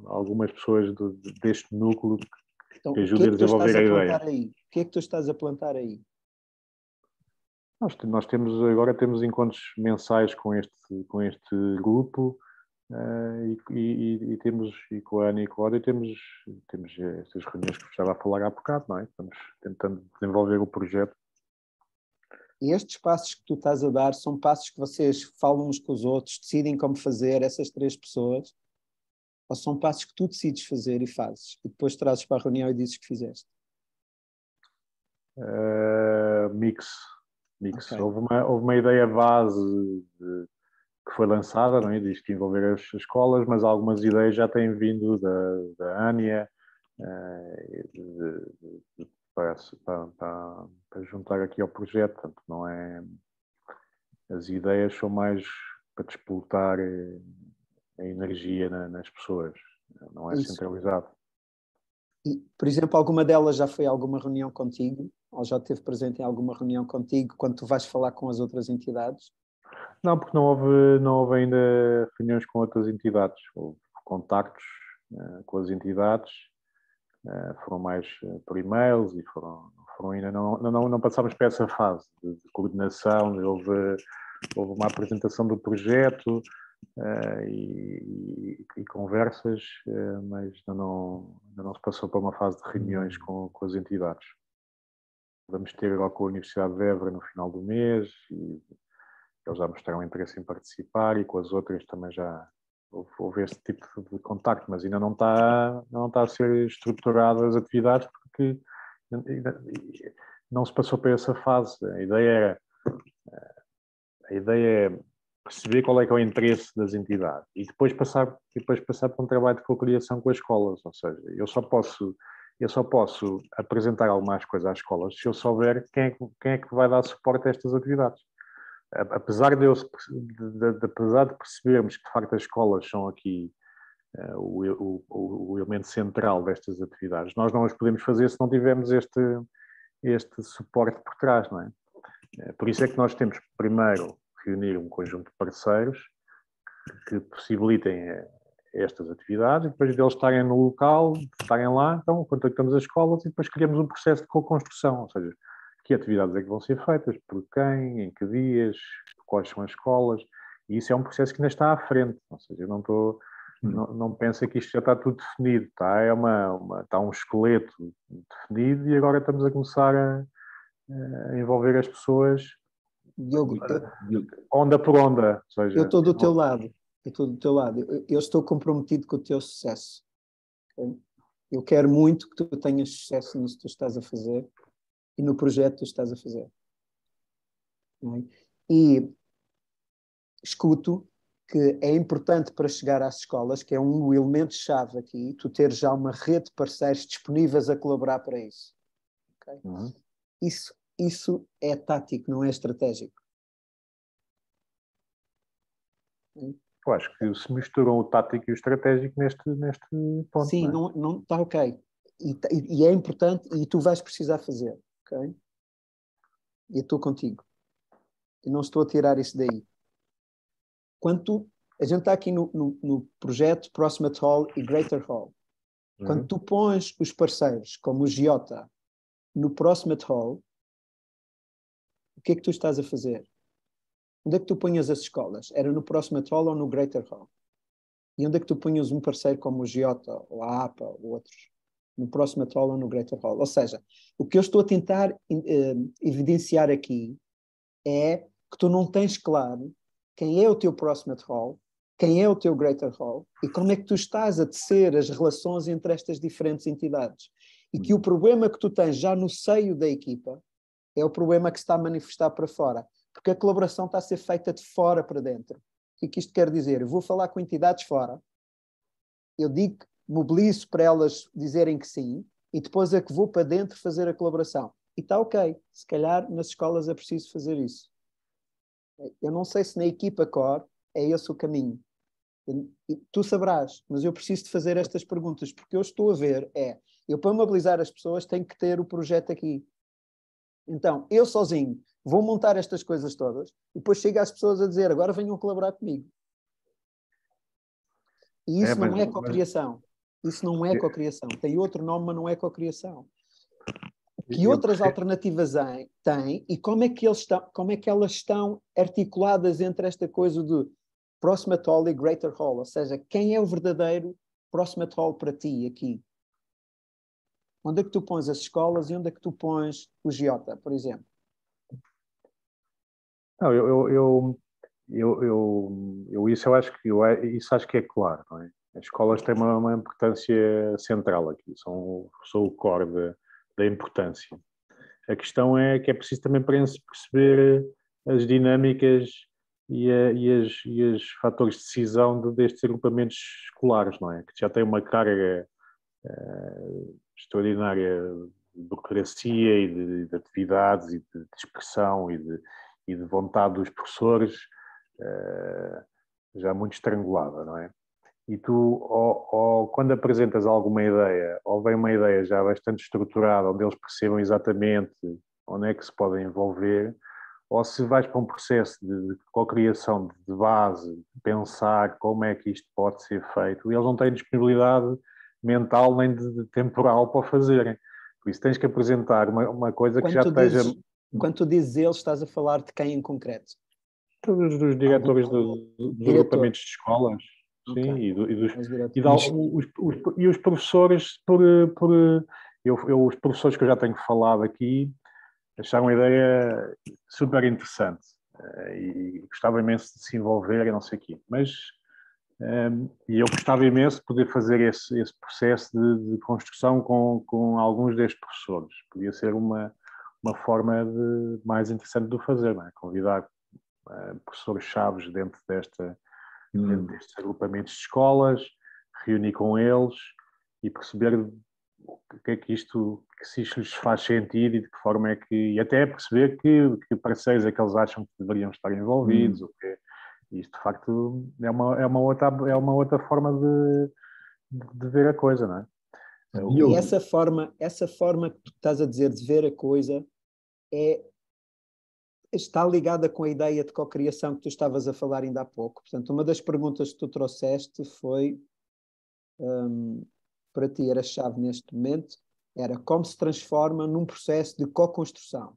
algumas pessoas deste núcleo Então, que ajudem a desenvolver a ideia. Aí? O que é que tu estás a plantar aí? Nós agora temos encontros mensais com este grupo e com a Ana e com a Audrey temos estas reuniões que eu estava a falar há bocado, não é? Estamos tentando desenvolver o projeto. E estes passos que tu estás a dar são passos que vocês falam uns com os outros, decidem como fazer, essas 3 pessoas, ou são passos que tu decides fazer e fazes, e depois trazes para a reunião e dizes que fizeste? Mix. Okay. Houve uma ideia base que foi lançada, não é? Diz que envolver as escolas, mas algumas ideias já têm vindo da Ania, para juntar aqui ao projeto. Portanto, não é... As ideias são mais para disputar a energia nas pessoas, não é centralizado. E, por exemplo, alguma delas já foi a alguma reunião contigo? Ou já esteve presente em alguma reunião contigo quando tu vais falar com as outras entidades? Não, porque não houve ainda reuniões com outras entidades. Houve contactos com as entidades, foram mais por e-mails e foram ainda não passámos para essa fase de coordenação. Houve uma apresentação do projeto e conversas, mas ainda não se passou para uma fase de reuniões com as entidades. Vamos ter agora com a Universidade de Évora no final do mês e eles já mostraram interesse em participar e com as outras também já houve esse tipo de contacto, mas ainda não está a ser estruturado as atividades porque não se passou para essa fase. A ideia é perceber qual é que é o interesse das entidades e depois passar para um trabalho de cocriação com as escolas. Ou seja, eu só posso apresentar algumas coisas às escolas se eu souber quem é que vai dar suporte a estas atividades. Apesar de percebermos que de facto as escolas são aqui o elemento central destas atividades, nós não as podemos fazer se não tivermos este suporte por trás, não é? Por isso é que nós temos primeiro reunir um conjunto de parceiros que possibilitem estas atividades e depois deles estarem no local, estarem lá, então contactamos as escolas e depois criamos um processo de co-construção, ou seja, que atividades é que vão ser feitas, por quem, em que dias, quais são as escolas, e isso é um processo que ainda está à frente, ou seja, eu não penso que isto já está tudo definido, está? Está um esqueleto definido e agora estamos a começar a envolver as pessoas Diogo, onda por onda. Ou seja, eu estou do teu lado. Eu estou comprometido com o teu sucesso. Okay? Eu quero muito que tu tenhas sucesso nisso que tu estás a fazer e no projeto que tu estás a fazer. Okay? E escuto que é importante para chegar às escolas, que é um elemento-chave aqui, tu ter já uma rede de parceiros disponíveis a colaborar para isso. Okay? Uhum. Isso é tático, não é estratégico. Eu acho que se misturam o tático e o estratégico neste ponto. Sim, não está ok. E é importante e tu vais precisar fazer. Ok? E eu estou contigo. E não estou a tirar isso daí. A gente está aqui no projeto Proximate Hall e Greater Hall. Quando tu pões os parceiros, como o Giota, no Proximate Hall, o que é que tu estás a fazer? Onde é que tu punhas as escolas? Era no Proximate Hall ou no Greater Hall? E onde é que tu punhas um parceiro como o Giota, ou a APA, ou outros? No Proximate Hall ou no Greater Hall? Ou seja, o que eu estou a tentar evidenciar aqui é que tu não tens claro quem é o teu Proximate Hall, quem é o teu Greater Hall e como é que tu estás a tecer as relações entre estas diferentes entidades. E que o problema que tu tens já no seio da equipa é o problema que se está a manifestar para fora. Porque a colaboração está a ser feita de fora para dentro. O que isto quer dizer? Eu vou falar com entidades fora, eu digo, mobilizo para elas dizerem que sim, e depois é que vou para dentro fazer a colaboração. E está ok. Se calhar nas escolas é preciso fazer isso. Eu não sei se na equipa core é esse o caminho. Tu saberás, mas eu preciso de fazer estas perguntas, porque eu estou a ver, eu para mobilizar as pessoas tenho que ter o projeto aqui. Então, eu sozinho vou montar estas coisas todas e depois chego às pessoas a dizer, agora venham colaborar comigo. E isso não é cocriação. Isso não é cocriação. Tem outro nome, mas não é cocriação. Que outras alternativas têm e como é que elas estão articuladas entre esta coisa de Proximate Hall e Greater Hall? Ou seja, quem é o verdadeiro Proximate Hall para ti aqui? Onde é que tu pões as escolas e onde é que tu pões o Giota, por exemplo? Não, isso acho que é claro, não é? As escolas têm uma importância central aqui, são o core da importância. A questão é que é preciso também perceber as dinâmicas e os fatores de decisão destes agrupamentos escolares, não é? Que já têm uma carga extraordinária de burocracia e de atividades e de expressão e de vontade dos professores já muito estrangulada, não é? E tu, ou quando apresentas alguma ideia, ou vem uma ideia já bastante estruturada, onde eles percebam exatamente onde é que se podem envolver, ou se vais para um processo de cocriação de base, de pensar como é que isto pode ser feito, e eles não têm disponibilidade mental nem de temporal para o fazerem. Por isso tens que apresentar uma coisa que já esteja... Quando tu dizes eles, estás a falar de quem em concreto? Todos os diretores dos agrupamentos de escolas. Okay. Sim, e os professores, os professores que eu já tenho falado aqui, acharam a ideia super interessante e gostava imenso de se envolver e não sei o quê. Mas e eu gostava imenso de poder fazer esse processo de construção com alguns destes professores. Podia ser uma forma mais interessante de o fazer, não é? Convidar professores-chaves dentro destes agrupamentos de escolas, reunir com eles e perceber o que é que se isto lhes faz sentido e de que forma é que... E até perceber que parceiros é que eles acham que deveriam estar envolvidos. Isto, de facto, é uma outra forma de ver a coisa, não é? E essa forma que tu estás a dizer de ver a coisa está ligada com a ideia de cocriação que tu estavas a falar ainda há pouco. Portanto, uma das perguntas que tu trouxeste foi, para ti era chave neste momento, era como se transforma num processo de co-construção.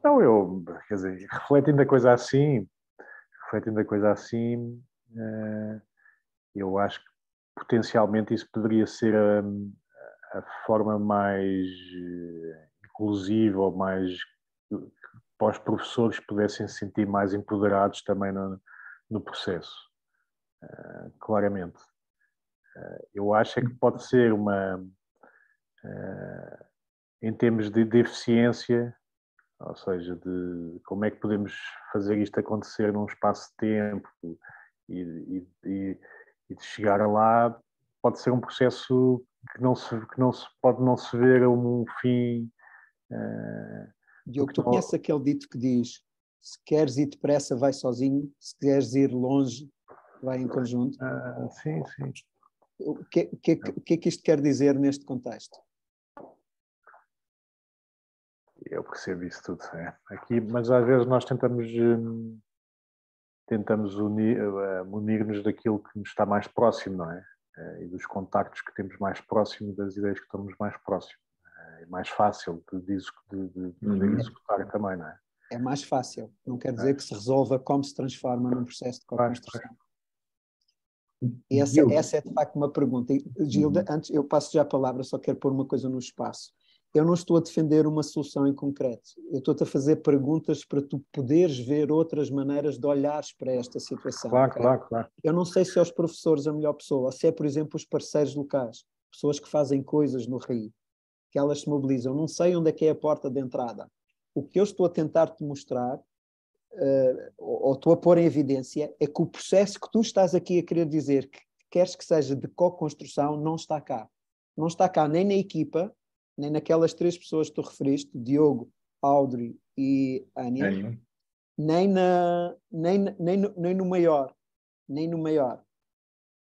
Não, quer dizer, refletindo a coisa assim, eu acho que potencialmente isso poderia ser a forma mais inclusiva ou mais para os professores pudessem se sentir mais empoderados também no processo, claramente. Eu acho que pode ser em termos de eficiência, ou seja, de como é que podemos fazer isto acontecer num espaço de tempo e de chegar a lá, pode ser um processo pode não se ver um fim. Diogo, tu conheces aquele dito que diz: se queres ir depressa, vai sozinho, se queres ir longe, vai em conjunto? Sim. O que é que isto quer dizer neste contexto? Eu percebo isso tudo. Aqui, mas às vezes nós tentamos unir-nos daquilo que nos está mais próximo, não é? E dos contactos que temos mais próximo, das ideias que estamos mais próximos. É mais fácil de poder executar também, não é? É mais fácil. Não quer dizer que se resolva como se transforma num processo de co-construção. Essa é de facto uma pergunta. Gilda, antes eu passo já a palavra, só quero pôr uma coisa no espaço. Eu não estou a defender uma solução em concreto. Eu estou-te a fazer perguntas para tu poderes ver outras maneiras de olhares para esta situação. Claro, okay? Claro. Eu não sei se é os professores a melhor pessoa, ou se é, por exemplo, os parceiros locais, pessoas que fazem coisas no Rio, que elas se mobilizam. Não sei onde é que é a porta de entrada. O que eu estou a tentar te mostrar, ou estou a pôr em evidência, é que o processo que tu estás aqui a querer dizer que queres que seja de co-construção não está cá. Não está cá nem na equipa, nem naquelas 3 pessoas que tu referiste, Diogo, Audrey e Ania, nem no maior. Nem no maior.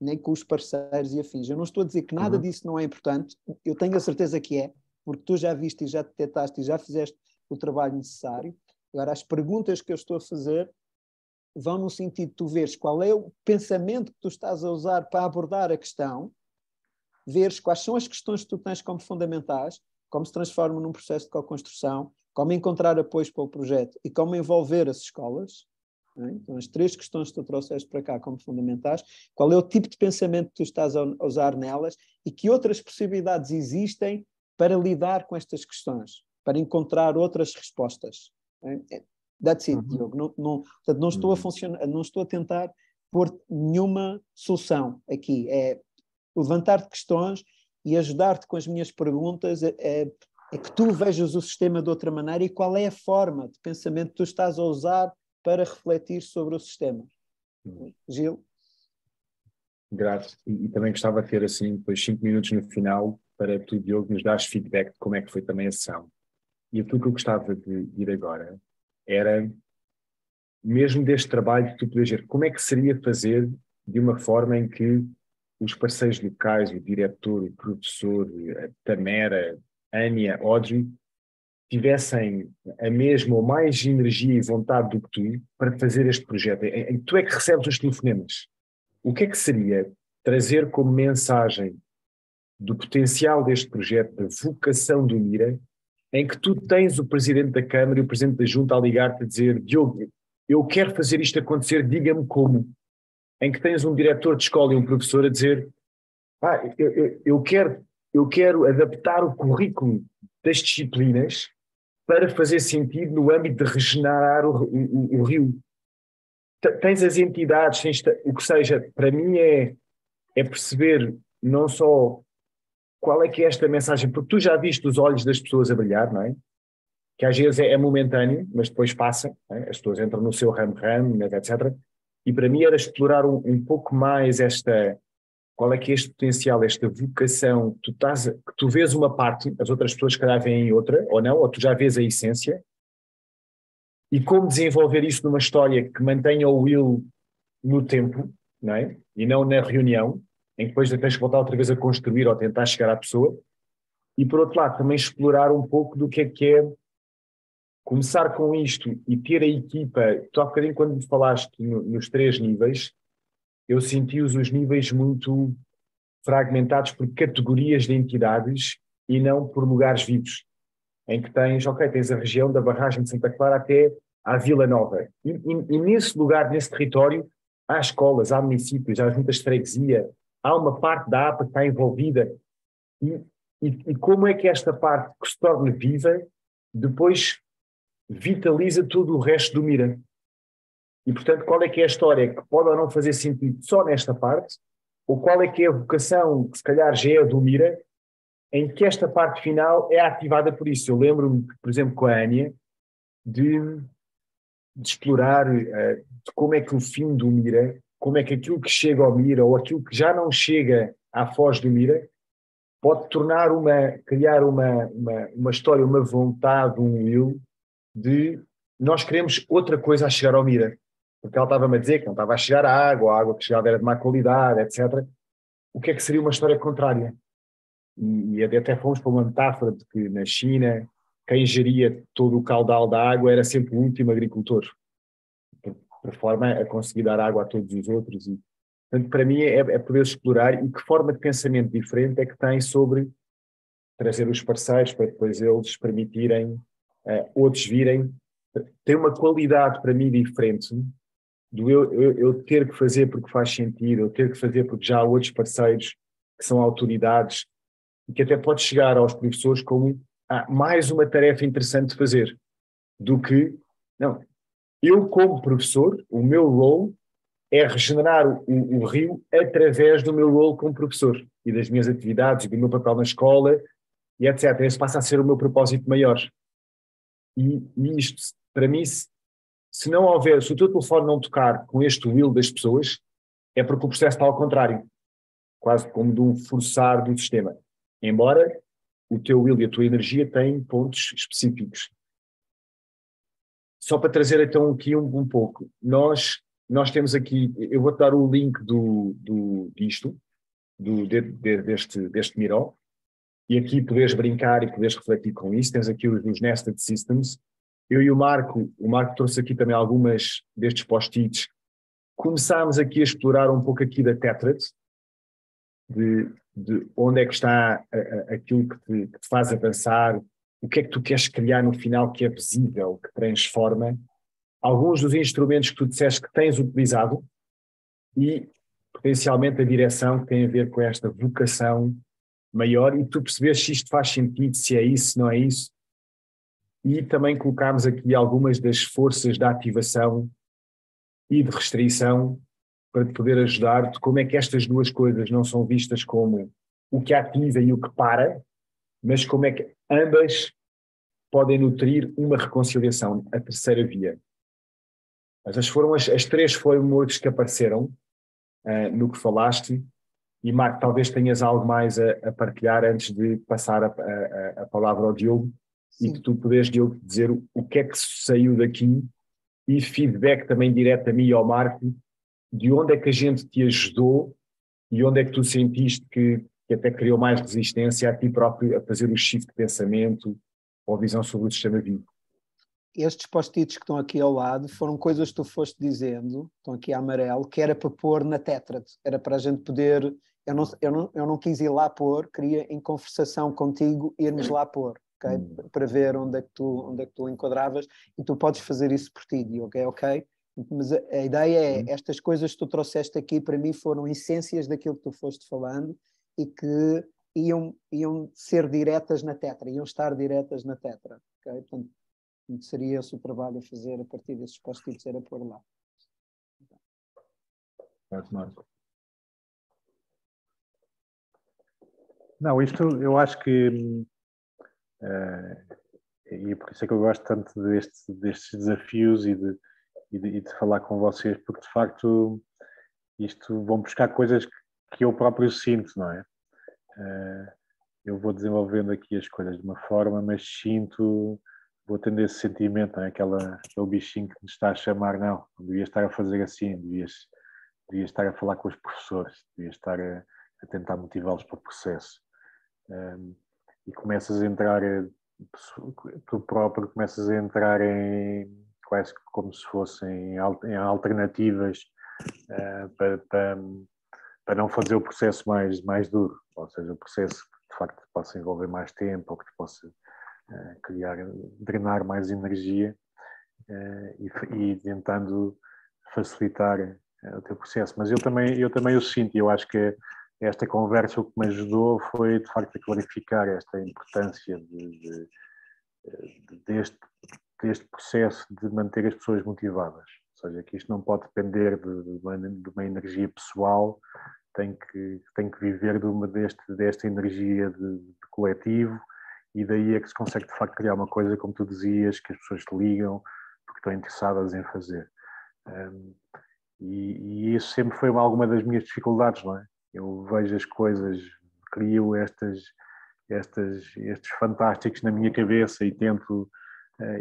nem com os parceiros e afins. Eu não estou a dizer que nada disso não é importante, eu tenho a certeza que é, porque tu já viste e já detectaste e já fizeste o trabalho necessário. Agora, as perguntas que eu estou a fazer vão no sentido de tu veres qual é o pensamento que tu estás a usar para abordar a questão, veres quais são as questões que tu tens como fundamentais, como se transformam num processo de co-construção, como encontrar apoios para o projeto e como envolver as escolas. Então, as 3 questões que tu trouxeste para cá como fundamentais, qual é o tipo de pensamento que tu estás a usar nelas e que outras possibilidades existem para lidar com estas questões, para encontrar outras respostas. That's it, Diogo. Portanto, não estou a tentar pôr nenhuma solução aqui. É levantar-te questões e ajudar-te com as minhas perguntas é que tu vejas o sistema de outra maneira e qual é a forma de pensamento que tu estás a usar para refletir sobre o sistema. Gil? Grato. E também gostava de ter, assim, depois 5 minutos no final para tu, Diogo, nos dares feedback de como é que foi também a sessão. E aquilo que eu gostava de ir agora era, mesmo deste trabalho, que tu podes ver como é que seria fazer de uma forma em que os parceiros locais, o diretor, o professor, a Tamara, Ania, Audrey, tivessem a mesma ou mais energia e vontade do que tu para fazer este projeto, em que tu é que recebes os telefonemas. O que é que seria trazer como mensagem do potencial deste projeto, da vocação do Mira, em que tu tens o Presidente da Câmara e o Presidente da Junta a ligar-te a dizer: Diogo, eu quero fazer isto acontecer, diga-me como. Em que tens um diretor de escola e um professor a dizer: eu quero adaptar o currículo das disciplinas para fazer sentido no âmbito de regenerar o rio. Tens as entidades, o que seja, para mim é perceber não só qual é que é esta mensagem, porque tu já viste os olhos das pessoas a brilhar, não é? Que às vezes é momentâneo, mas depois passa, não é? As pessoas entram no seu ramo, etc. E para mim era explorar um pouco mais qual é que é este potencial, esta vocação, que tu vês uma parte, as outras pessoas que calhar veem outra, ou não, ou tu já vês a essência, e como desenvolver isso numa história que mantenha o Will no tempo, não é? E não na reunião, em que depois tens que voltar outra vez a construir ou tentar chegar à pessoa. E por outro lado, também explorar um pouco do que é começar com isto e ter a equipa. Tu há bocadinho, quando me falaste nos 3 níveis, eu senti os níveis muito fragmentados por categorias de entidades e não por lugares vivos, em que tens a região da barragem de Santa Clara até à Vila Nova. E nesse lugar, nesse território, há escolas, há municípios, há juntas de freguesia, há uma parte da APA que está envolvida. E como é que esta parte que se torna viva depois vitaliza todo o resto do Mira? E, portanto, qual é que é a história que pode ou não fazer sentido só nesta parte, ou qual é que é a vocação que se calhar já é do Mira, em que esta parte final é ativada por isso. Eu lembro-me, por exemplo, com a Ania, de explorar de como é que o fim do Mira, como é que aquilo que chega ao Mira, ou aquilo que já não chega à foz do Mira, pode criar uma história, uma vontade, um will, de nós queremos outra coisa a chegar ao Mira. Porque ela estava-me a dizer que não estava a chegar a água que chegava era de má qualidade, etc. O que é que seria uma história contrária? E até fomos para uma metáfora de que na China quem geria todo o caudal da água era sempre o último agricultor, por forma a conseguir dar água a todos os outros. E, portanto, para mim é poder explorar e que forma de pensamento diferente é que tem sobre trazer os parceiros para depois eles permitirem outros virem. Tem uma qualidade para mim diferente do eu ter que fazer porque faz sentido, eu ter que fazer porque já há outros parceiros que são autoridades e que até pode chegar aos professores como mais uma tarefa interessante de fazer do que, não, eu como professor, o meu role é regenerar o rio através do meu role como professor e das minhas atividades e do meu papel na escola e etc. Esse passa a ser o meu propósito maior. E isto, para mim, se não houver, se o teu telefone não tocar com este will das pessoas, é porque o processo está ao contrário, quase como de um forçar do sistema. Embora o teu will e a tua energia têm pontos específicos. Só para trazer então aqui um pouco, nós nós temos aqui, eu vou-te dar o link deste Miro, e aqui podes brincar e podes refletir com isso. Tens aqui os Nested Systems. Eu e o Marco trouxe aqui também algumas destes post-its. Começámos aqui a explorar um pouco aqui da Tetrad, de onde é que está aquilo que te faz avançar, o que é que tu queres criar no final que é visível, que transforma. Alguns dos instrumentos que tu disseste que tens utilizado e, potencialmente, a direção que tem a ver com esta vocação maior e tu percebes se isto faz sentido, se é isso, se não é isso. E também colocámos aqui algumas das forças de ativação e de restrição para te poder ajudar-te como é que estas duas coisas não são vistas como o que ativa e o que para, mas como é que ambas podem nutrir uma reconciliação, a terceira via. Essas foram as três frameworks que apareceram no que falaste. E, Marco, talvez tenhas algo mais a partilhar antes de passar a palavra ao Diogo. Sim. E que tu podes, Diogo, dizer o que é que saiu daqui e feedback também direto a mim e ao Marco, de onde é que a gente te ajudou e onde é que tu sentiste que até criou mais resistência a ti próprio a fazer o shift de pensamento ou visão sobre o sistema vivo. Estes post-its que estão aqui ao lado foram coisas que tu foste dizendo, estão aqui a amarelo, que era para pôr na Tetrad, era para a gente poder, eu não quis ir lá pôr, queria em conversação contigo irmos lá pôr, okay? Para ver onde é que tu enquadravas, e tu podes fazer isso por ti, Diogo, ok? Mas a ideia é, estas coisas que tu trouxeste aqui para mim foram essências daquilo que tu foste falando e que iam ser diretas na Tetra, iam estar diretas na Tetra, ok? Portanto, seria esse o trabalho a fazer a partir desses post-its, era pôr lá. Marco. Não, isto eu acho que e por isso é que eu gosto tanto destes desafios e de falar com vocês, porque de facto isto vão buscar coisas que eu próprio sinto, não é? Eu vou desenvolvendo aqui as coisas de uma forma, mas vou tendo esse sentimento, não é? Aquele bichinho que me está a chamar, não devia estar a fazer assim, devias estar a falar com os professores, devias estar a tentar motivá-los para o processo. E começas a entrar, tu próprio começas a entrar em quase como se fossem em alternativas para não fazer o processo mais duro, ou seja, o processo que de facto possa envolver mais tempo ou que te possa drenar mais energia e tentando facilitar o teu processo. Mas eu também o sinto, e eu acho que esta conversa o que me ajudou foi de facto a clarificar esta importância deste processo de manter as pessoas motivadas. Ou seja, que isto não pode depender de uma energia pessoal, tem que viver desta energia de coletivo, e daí é que se consegue de facto criar uma coisa, como tu dizias, que as pessoas te ligam porque estão interessadas em fazer. E isso sempre foi alguma das minhas dificuldades, não é? Eu vejo as coisas, crio estes fantásticos na minha cabeça e tento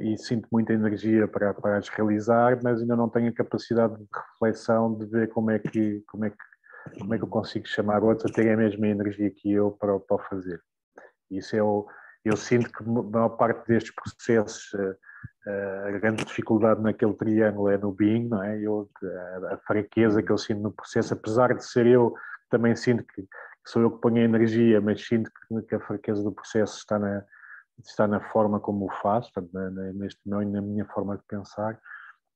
e sinto muita energia para as realizar, mas ainda não tenho a capacidade de reflexão de ver como é que eu consigo chamar outros a terem a mesma energia que eu para o fazer. Isso eu sinto que a maior parte destes processos, a grande dificuldade naquele triângulo é no being, não é? A fraqueza que eu sinto no processo, apesar de ser eu, também sinto que sou eu que ponho a energia, mas sinto que a fraqueza do processo está na forma como o faço, portanto, na minha forma de pensar.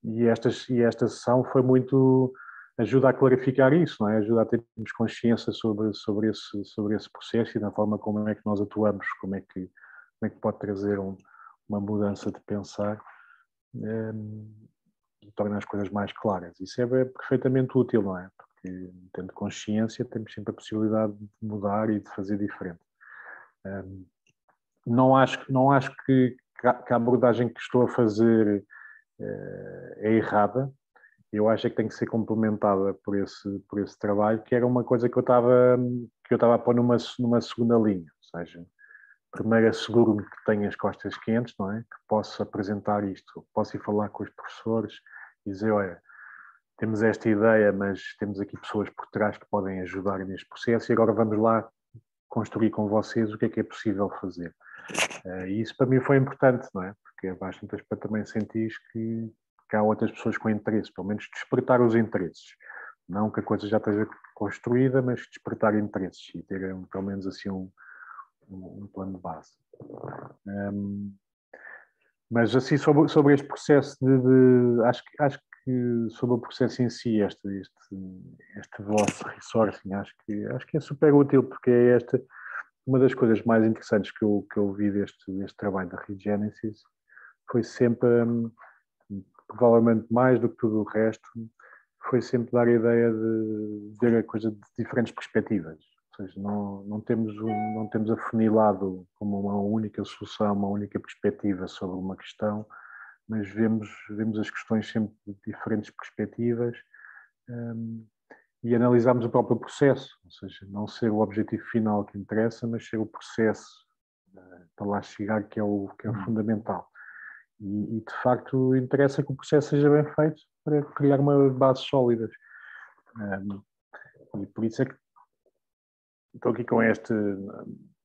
E esta sessão foi muito, ajuda a clarificar isso, não é? Ajuda a termos consciência sobre esse processo e na forma como é que nós atuamos, como é que pode trazer uma mudança de pensar e torna as coisas mais claras. Isso é perfeitamente útil, não é? Porque tendo consciência temos sempre a possibilidade de mudar e de fazer diferente. Não acho que a abordagem que estou a fazer é errada. Eu acho que tem que ser complementada por esse trabalho, que era uma coisa que eu estava a pôr numa segunda linha. Ou seja, primeiro asseguro-me que tenho as costas quentes, não é? Que posso apresentar isto, posso ir falar com os professores e dizer, olha, temos esta ideia, mas temos aqui pessoas por trás que podem ajudar neste processo e agora vamos lá construir com vocês o que é possível fazer. E isso para mim foi importante, não é? Porque às tantas para também sentir que há outras pessoas com interesse, pelo menos despertar os interesses. Não que a coisa já esteja construída, mas despertar interesses e ter pelo menos assim um plano de base. Mas assim sobre este processo acho que sobre o processo em si, este vosso resourcing, acho que é super útil, porque é uma das coisas mais interessantes que eu vi deste trabalho da Regenesis foi sempre, provavelmente mais do que tudo o resto, foi sempre dar a ideia de ver a coisa de diferentes perspectivas. Ou seja, não temos afunilado como uma única solução, uma única perspectiva sobre uma questão, mas vemos as questões sempre de diferentes perspectivas e analisamos o próprio processo, ou seja, não ser o objetivo final que interessa, mas ser o processo para lá chegar que é o fundamental. E de facto interessa que o processo seja bem feito para criar uma base sólida. E por isso é que estou aqui com este,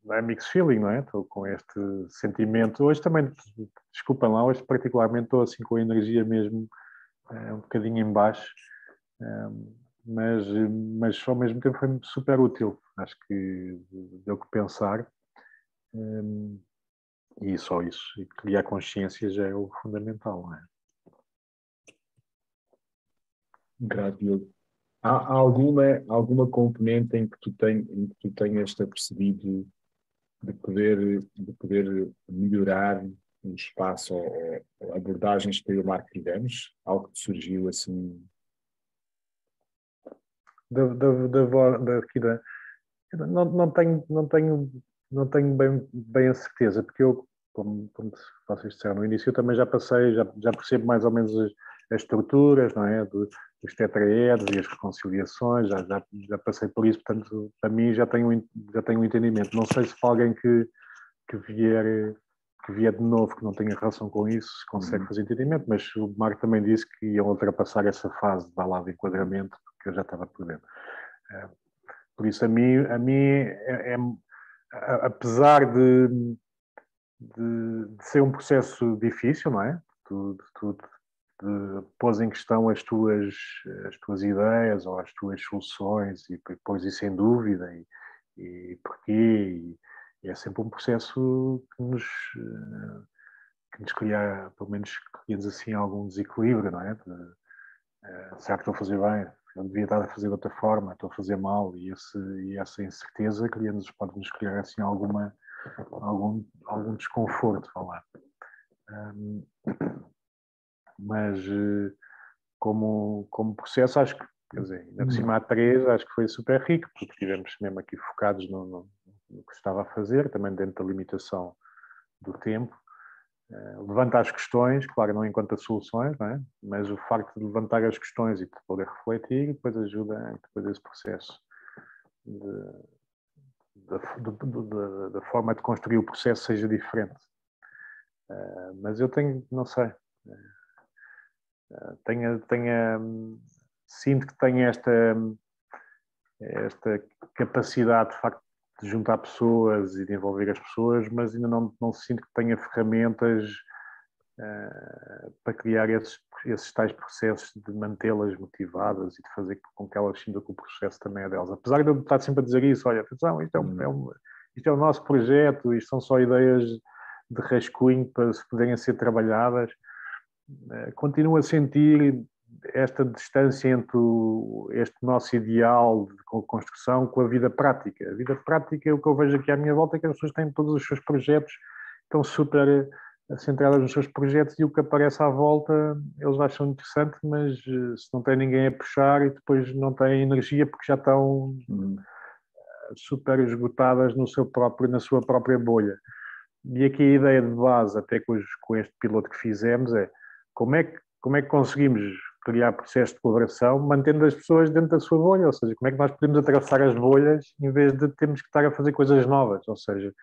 não é mixed feeling, não é? Estou com este sentimento. Hoje também, desculpem lá, hoje particularmente estou assim com a energia mesmo um bocadinho em baixo, mas ao mesmo tempo foi super útil. Acho que deu que pensar. E só isso, e criar consciência já é o fundamental, não é? Grato, Diogo. Há alguma componente em que tu tenhas apercebido de poder melhorar o espaço ou abordagens que eu e o Marco tivemos? Algo que surgiu assim? Não tenho bem a certeza, porque eu, como vocês disseram no início, eu também já passei, já percebo mais ou menos as estruturas, não é? Dos tetraedros e as reconciliações, já passei por isso, portanto, para mim já tenho um entendimento. Não sei se para alguém que vier de novo, que não tenha relação com isso, se consegue fazer entendimento, mas o Marco também disse que iam ultrapassar essa fase de enquadramento, que eu já estava por dentro. Por isso, a mim apesar de ser um processo difícil, não é? De pôs em questão as tuas ideias ou as tuas soluções e pôs isso em dúvida e porquê. E é sempre um processo que nos cria, pelo menos, cria-nos assim algum desequilíbrio, não é? Será que estou a fazer bem? Eu devia estar a fazer de outra forma, estou a fazer mal, e essa incerteza pode-nos criar assim algum desconforto, vá lá. Mas como processo, acho que, quer dizer, ainda por cima há 3, acho que foi super rico, porque estivemos mesmo aqui focados no que estava a fazer, também dentro da limitação do tempo. Levanta as questões, claro, não encontra soluções, não é? Mas o facto de levantar as questões e de poder refletir, depois ajuda depois esse processo da forma de construir o processo seja diferente. Mas eu não sei, sinto que tenho esta capacidade de facto de juntar pessoas e de envolver as pessoas, mas ainda não sinto que tenha ferramentas para criar esses tais processos, de mantê-las motivadas e de fazer com que elas sintam que o processo também é delas. Apesar de eu estar sempre a dizer isso, olha, atenção, isto é o nosso projeto, isto são só ideias de rascunho para se poderem ser trabalhadas, continuo a sentir esta distância entre este nosso ideal de construção com a vida prática. A vida prática, o que eu vejo aqui à minha volta é que as pessoas têm todos os seus projetos, estão super centradas nos seus projetos e o que aparece à volta eles acham interessante, mas se não tem ninguém a puxar e depois não têm energia porque já estão super esgotadas na sua própria bolha. E aqui a ideia de base, até com este piloto que fizemos, é como é que conseguimos criar processos de colaboração mantendo as pessoas dentro da sua bolha, ou seja, como é que nós podemos atravessar as bolhas em vez de termos que estar a fazer coisas novas, ou seja,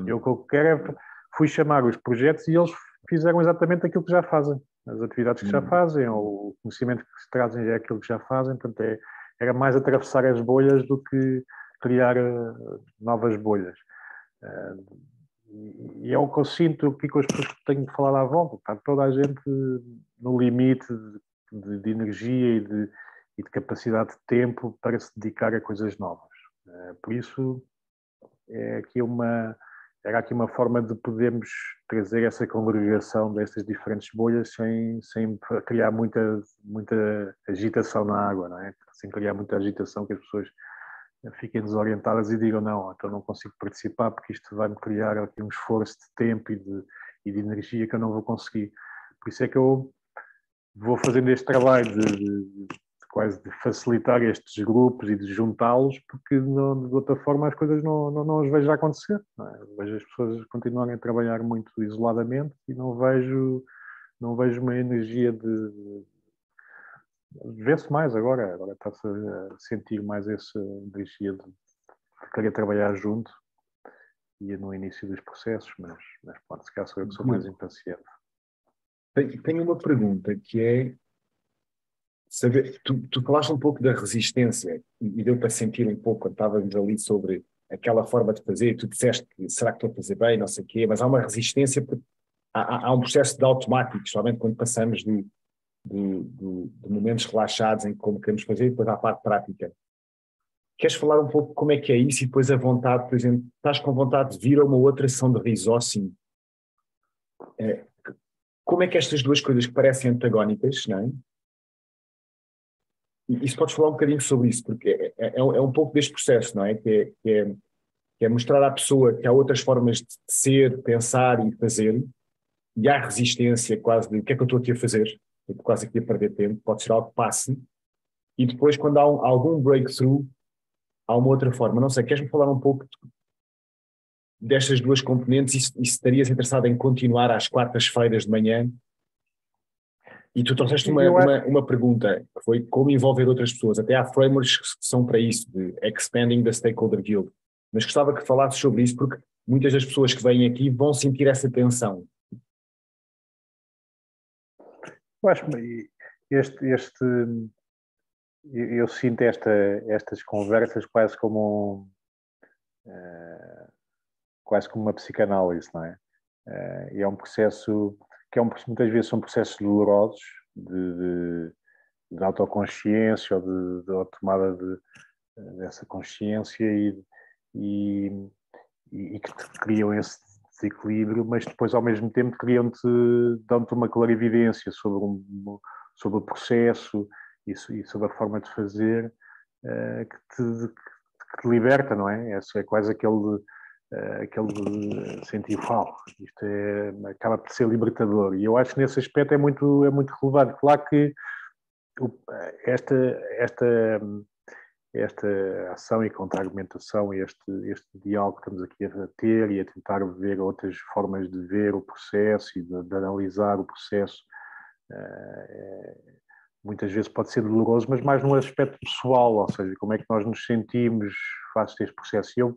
eu o que eu quero fui chamar os projetos e eles fizeram exatamente aquilo que já fazem, as atividades que já fazem, ou o conhecimento que se trazem já é aquilo que já fazem, portanto era mais atravessar as bolhas do que criar novas bolhas. E é o que eu sinto aqui com as pessoas que tenho falado à volta. Está toda a gente no limite de energia e de capacidade de tempo para se dedicar a coisas novas. Por isso, era aqui uma forma de podermos trazer essa congregação destas diferentes bolhas sem criar muita agitação na água, não é? Sem criar muita agitação que as pessoas fiquem desorientadas e digam não, então não consigo participar porque isto vai-me criar aqui um esforço de tempo e de energia que eu não vou conseguir. Por isso é que eu vou fazendo este trabalho de quase de facilitar estes grupos e de juntá-los, porque de outra forma as coisas não as vejo acontecer. Não é? Vejo as pessoas continuarem a trabalhar muito isoladamente e não vejo uma energia de vê-se mais agora está-se a sentir mais essa energia de querer trabalhar junto e no início dos processos, mas pode se calhar sou eu que sou mais impaciente. Tenho uma pergunta que é saber, tu falaste um pouco da resistência e deu para sentir um pouco quando estávamos ali sobre aquela forma de fazer, tu disseste que será que estou a fazer bem, não sei o quê, mas há uma resistência porque há um processo de automático, somente quando passamos de momentos relaxados em como queremos fazer e depois à parte prática. Queres falar um pouco como é que é isso e depois a vontade, por exemplo, estás com vontade de vir a uma outra sessão de resourcing? Como é que estas duas coisas que parecem antagónicas, não é? E se podes falar um bocadinho sobre isso, porque é um pouco deste processo, não é? Que é mostrar à pessoa que há outras formas de ser, pensar e fazer, e há resistência quase de o que é que eu estou aqui a fazer? Estou quase aqui a perder tempo, pode ser algo que passe, e depois quando há algum breakthrough, há uma outra forma. Não sei, queres-me falar um pouco destas duas componentes e se estarias interessado em continuar às quartas-feiras de manhã? E tu trouxeste uma pergunta, que foi como envolver outras pessoas. Até há frameworks que são para isso, de Expanding the Stakeholder Guild. Mas gostava que falasses sobre isso, porque muitas das pessoas que vêm aqui vão sentir essa tensão. Eu acho que eu sinto estas conversas quase como uma psicanálise, não é? E é um processo que muitas vezes são processos dolorosos de autoconsciência ou de tomada dessa consciência e que te criam esse desequilíbrio, mas depois ao mesmo tempo dão-te uma clarividência sobre o processo e sobre a forma de fazer que te liberta, não é? É quase aquele sentir, uau, isto acaba por ser libertador. E eu acho que nesse aspecto é muito relevante. Claro que esta ação e contra-argumentação, este diálogo que estamos aqui a ter e a tentar ver outras formas de ver o processo e de analisar o processo, muitas vezes pode ser doloroso, mas mais no aspecto pessoal, ou seja, como é que nós nos sentimos face a este processo.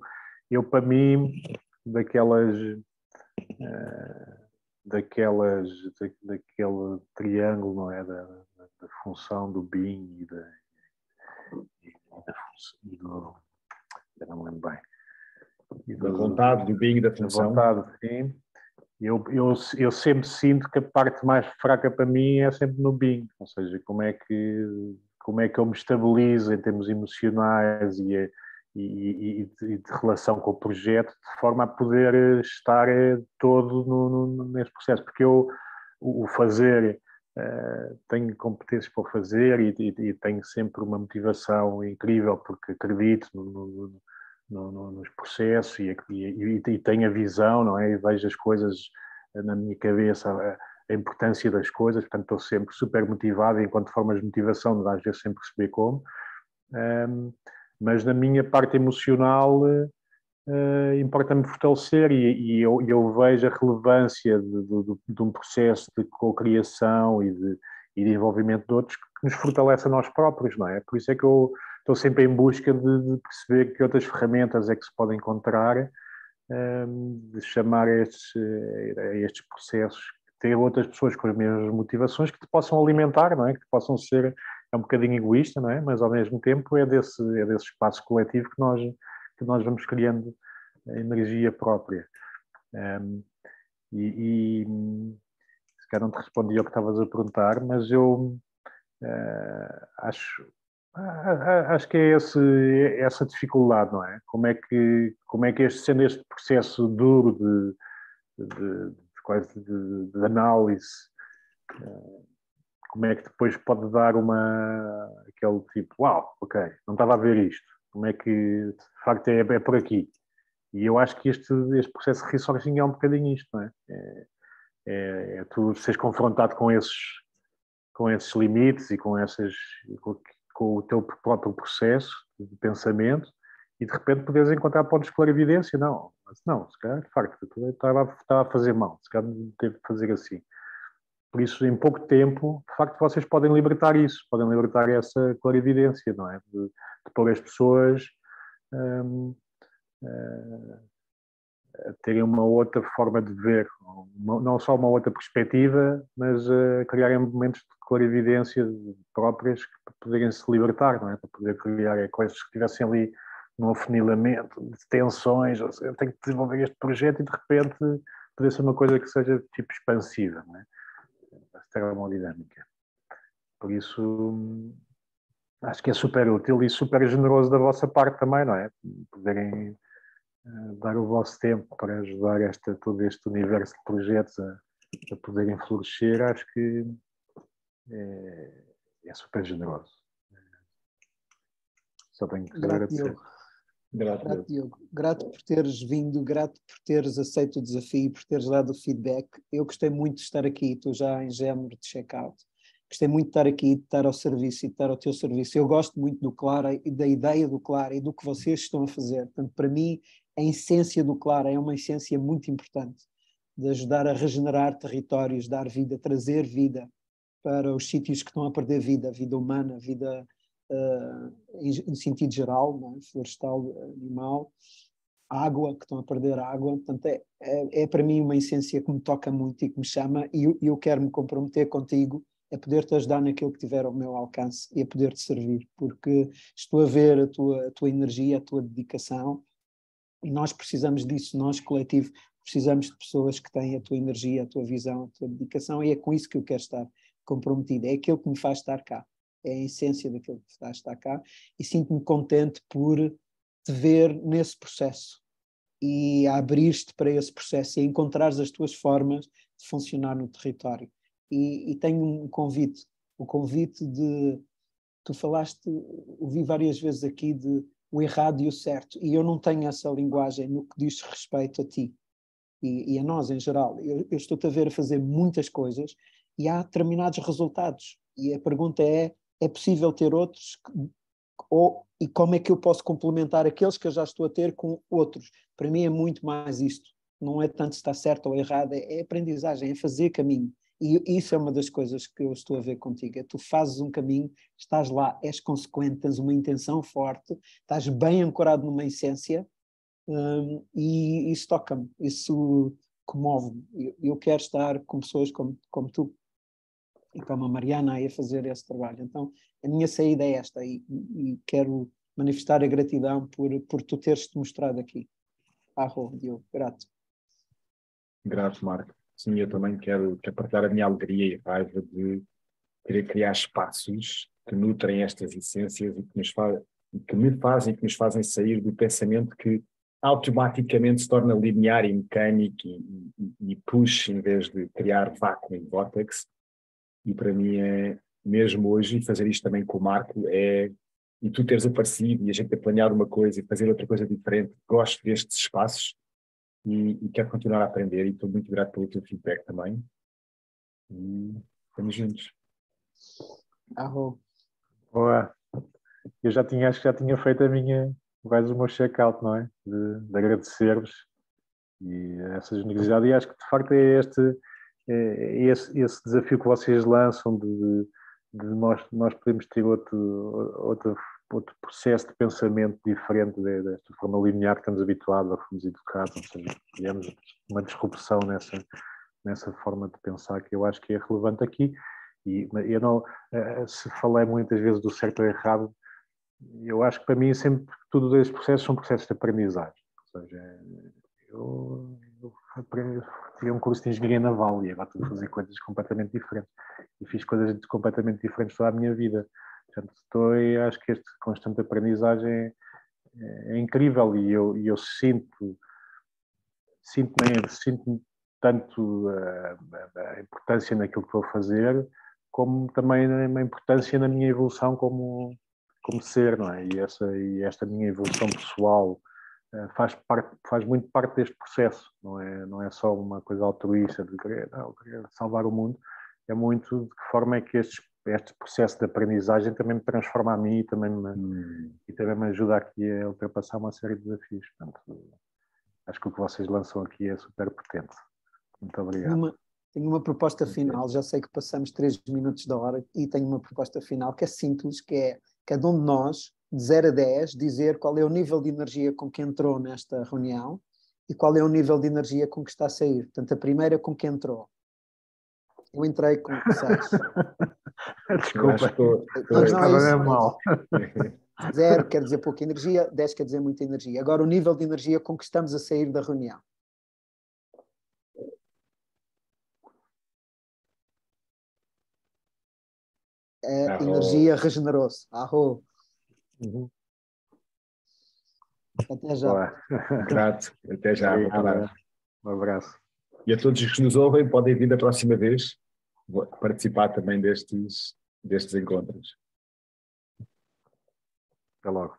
Eu para mim, daquele triângulo, não é? Da função do being e da função, não me lembro bem. Da vontade, do being e da função. Da vontade, sim. Eu sempre sinto que a parte mais fraca para mim é sempre no being, ou seja, como é que eu me estabilizo em termos emocionais e de relação com o projeto, de forma a poder estar todo nesse processo, porque o fazer, tenho competências para o fazer e tenho sempre uma motivação incrível, porque acredito nos processos e tenho a visão, não é? E vejo as coisas na minha cabeça, a importância das coisas, portanto estou sempre super motivado, enquanto formas de motivação, às vezes sem perceber como. Mas na minha parte emocional importa-me fortalecer e eu vejo a relevância de um processo de cocriação e de envolvimento de outros que nos fortalece a nós próprios, não é? Por isso é que eu estou sempre em busca de perceber que outras ferramentas é que se podem encontrar, de chamar a estes processos que ter outras pessoas com as mesmas motivações que te possam alimentar, não é? Que te possam ser, é um bocadinho egoísta, não é? Mas ao mesmo tempo é desse espaço coletivo que nós vamos criando a energia própria. Se calhar não te respondi ao que estavas a perguntar, mas eu acho que é essa dificuldade, não é? Como é que sendo este processo duro de análise, como é que depois pode dar aquele tipo, uau, ok, não estava a ver isto, como é que de facto é por aqui. E eu acho que este processo de resourcing é um bocadinho isto, não é? É tu seres confrontado com esses limites e com o teu próprio processo de pensamento e de repente poderes encontrar pontos de clarividência. Não, se calhar, de facto, eu estava a fazer mal, se calhar teve de fazer assim. Por isso, em pouco tempo, de facto, vocês podem libertar isso, podem libertar essa clarividência, não é? De pôr as pessoas a terem uma outra forma de ver, não só uma outra perspectiva, mas criarem momentos de clarividência próprias para poderem se libertar, não é? Para poder criar coisas que estivessem ali num afunilamento de tensões, ou seja, eu tenho que desenvolver este projeto e de repente poder ser uma coisa que seja tipo expansiva, não é? A termodinâmica. Por isso, acho que é super útil e super generoso da vossa parte também, não é? Poderem dar o vosso tempo para ajudar todo este universo de projetos a poderem florescer, acho que é super generoso. Só tenho que agradecer. Grato, Diogo. Grato por teres vindo, grato por teres aceito o desafio, por teres dado o feedback. Eu gostei muito de estar aqui, estou já em género de check-out. Gostei muito de estar aqui, de estar ao serviço e de estar ao teu serviço. Eu gosto muito do Clara e da ideia do Clara e do que vocês estão a fazer. Portanto, para mim, a essência do Clara é uma essência muito importante, de ajudar a regenerar territórios, dar vida, trazer vida para os sítios que estão a perder vida humana, vida em sentido geral, não é? Florestal, animal, água, que estão a perder água. Portanto, é para mim uma essência que me toca muito e que me chama, e eu quero me comprometer contigo a poder-te ajudar naquilo que tiver ao meu alcance e a poder-te servir, porque estou a ver a tua energia, a tua dedicação, e nós precisamos disso, nós, coletivo, precisamos de pessoas que têm a tua energia, a tua visão, a tua dedicação, e é com isso que eu quero estar comprometido, é aquilo que me faz estar cá, é a essência daquilo que faz estar cá, e sinto-me contente por te ver nesse processo, e a abrir-te para esse processo, e a encontrares as tuas formas de funcionar no território. E tenho um convite, o convite de, tu falaste, ouvi várias vezes aqui de o errado e o certo, e eu não tenho essa linguagem no que diz respeito a ti e a nós em geral. Eu estou-te a ver a fazer muitas coisas e há determinados resultados, e a pergunta é possível ter outros? E como é que eu posso complementar aqueles que eu já estou a ter com outros? Para mim é muito mais isto, não é tanto se está certo ou errado, é aprendizagem, é fazer caminho. E isso é uma das coisas que eu estou a ver contigo, tu fazes um caminho, estás lá, és consequente, tens uma intenção forte, estás bem ancorado numa essência, e isso toca-me, isso comove-me. Eu quero estar com pessoas como tu e como a Mariana aí a fazer esse trabalho. Então a minha saída é esta, e quero manifestar a gratidão por tu teres-te mostrado aqui. Diogo, grato. Grato, Marco. Sim, eu também quero partilhar a minha alegria e raiva de querer criar espaços que nutrem estas essências e que nos fazem sair do pensamento que automaticamente se torna linear e mecânico e push em vez de criar vácuo em vórtex. E para mim é, mesmo hoje, e fazer isto também com o Marco, e tu teres aparecido e a gente a planear uma coisa e fazer outra coisa diferente, gosto destes espaços. E quero continuar a aprender e estou muito grato pelo teu feedback também. E estamos juntos. Boa. Eu acho que já tinha feito quase o meu check-out, não é? De agradecer-vos e essa generosidade. E acho que de facto é esse desafio que vocês lançam de nós podemos ter outro processo de pensamento diferente desta forma linear que estamos habituados ou fomos educados, ou seja, tivemos uma disrupção nessa forma de pensar que eu acho que é relevante aqui. E eu não, se falei muitas vezes do certo ou errado, eu acho que para mim sempre todos esses processos são processos de aprendizagem. Ou seja, eu tirei um curso de engenharia naval e agora estou a fazer coisas completamente diferentes. E fiz coisas completamente diferentes toda a minha vida. Portanto, acho que esta constante aprendizagem é incrível e eu sinto tanto a importância naquilo que estou a fazer, como também uma importância na minha evolução como ser, não é? E esta minha evolução pessoal faz muito parte deste processo, não é só uma coisa altruísta de querer salvar o mundo, é muito de que forma é que este processo de aprendizagem também me transforma a mim e também me ajuda aqui a ultrapassar uma série de desafios. Portanto, acho que o que vocês lançam aqui é super potente. Muito obrigado. Tenho uma proposta final, já sei que passamos 3 minutos da hora e tenho uma proposta final que é simples, que é cada um de nós, de 0 a 10, dizer qual é o nível de energia com que entrou nesta reunião e qual é o nível de energia com que está a sair. Portanto, a primeira com que entrou. Eu entrei com 6. Desculpa, estava mal. 0 quer dizer pouca energia, 10 quer dizer muita energia. Agora o nível de energia com que estamos a sair da reunião. Energia regenerou-se. Arro. Até já. Grato. Até já. Um abraço. E a todos os que nos ouvem, podem vir da próxima vez participar também destes encontros. Até logo.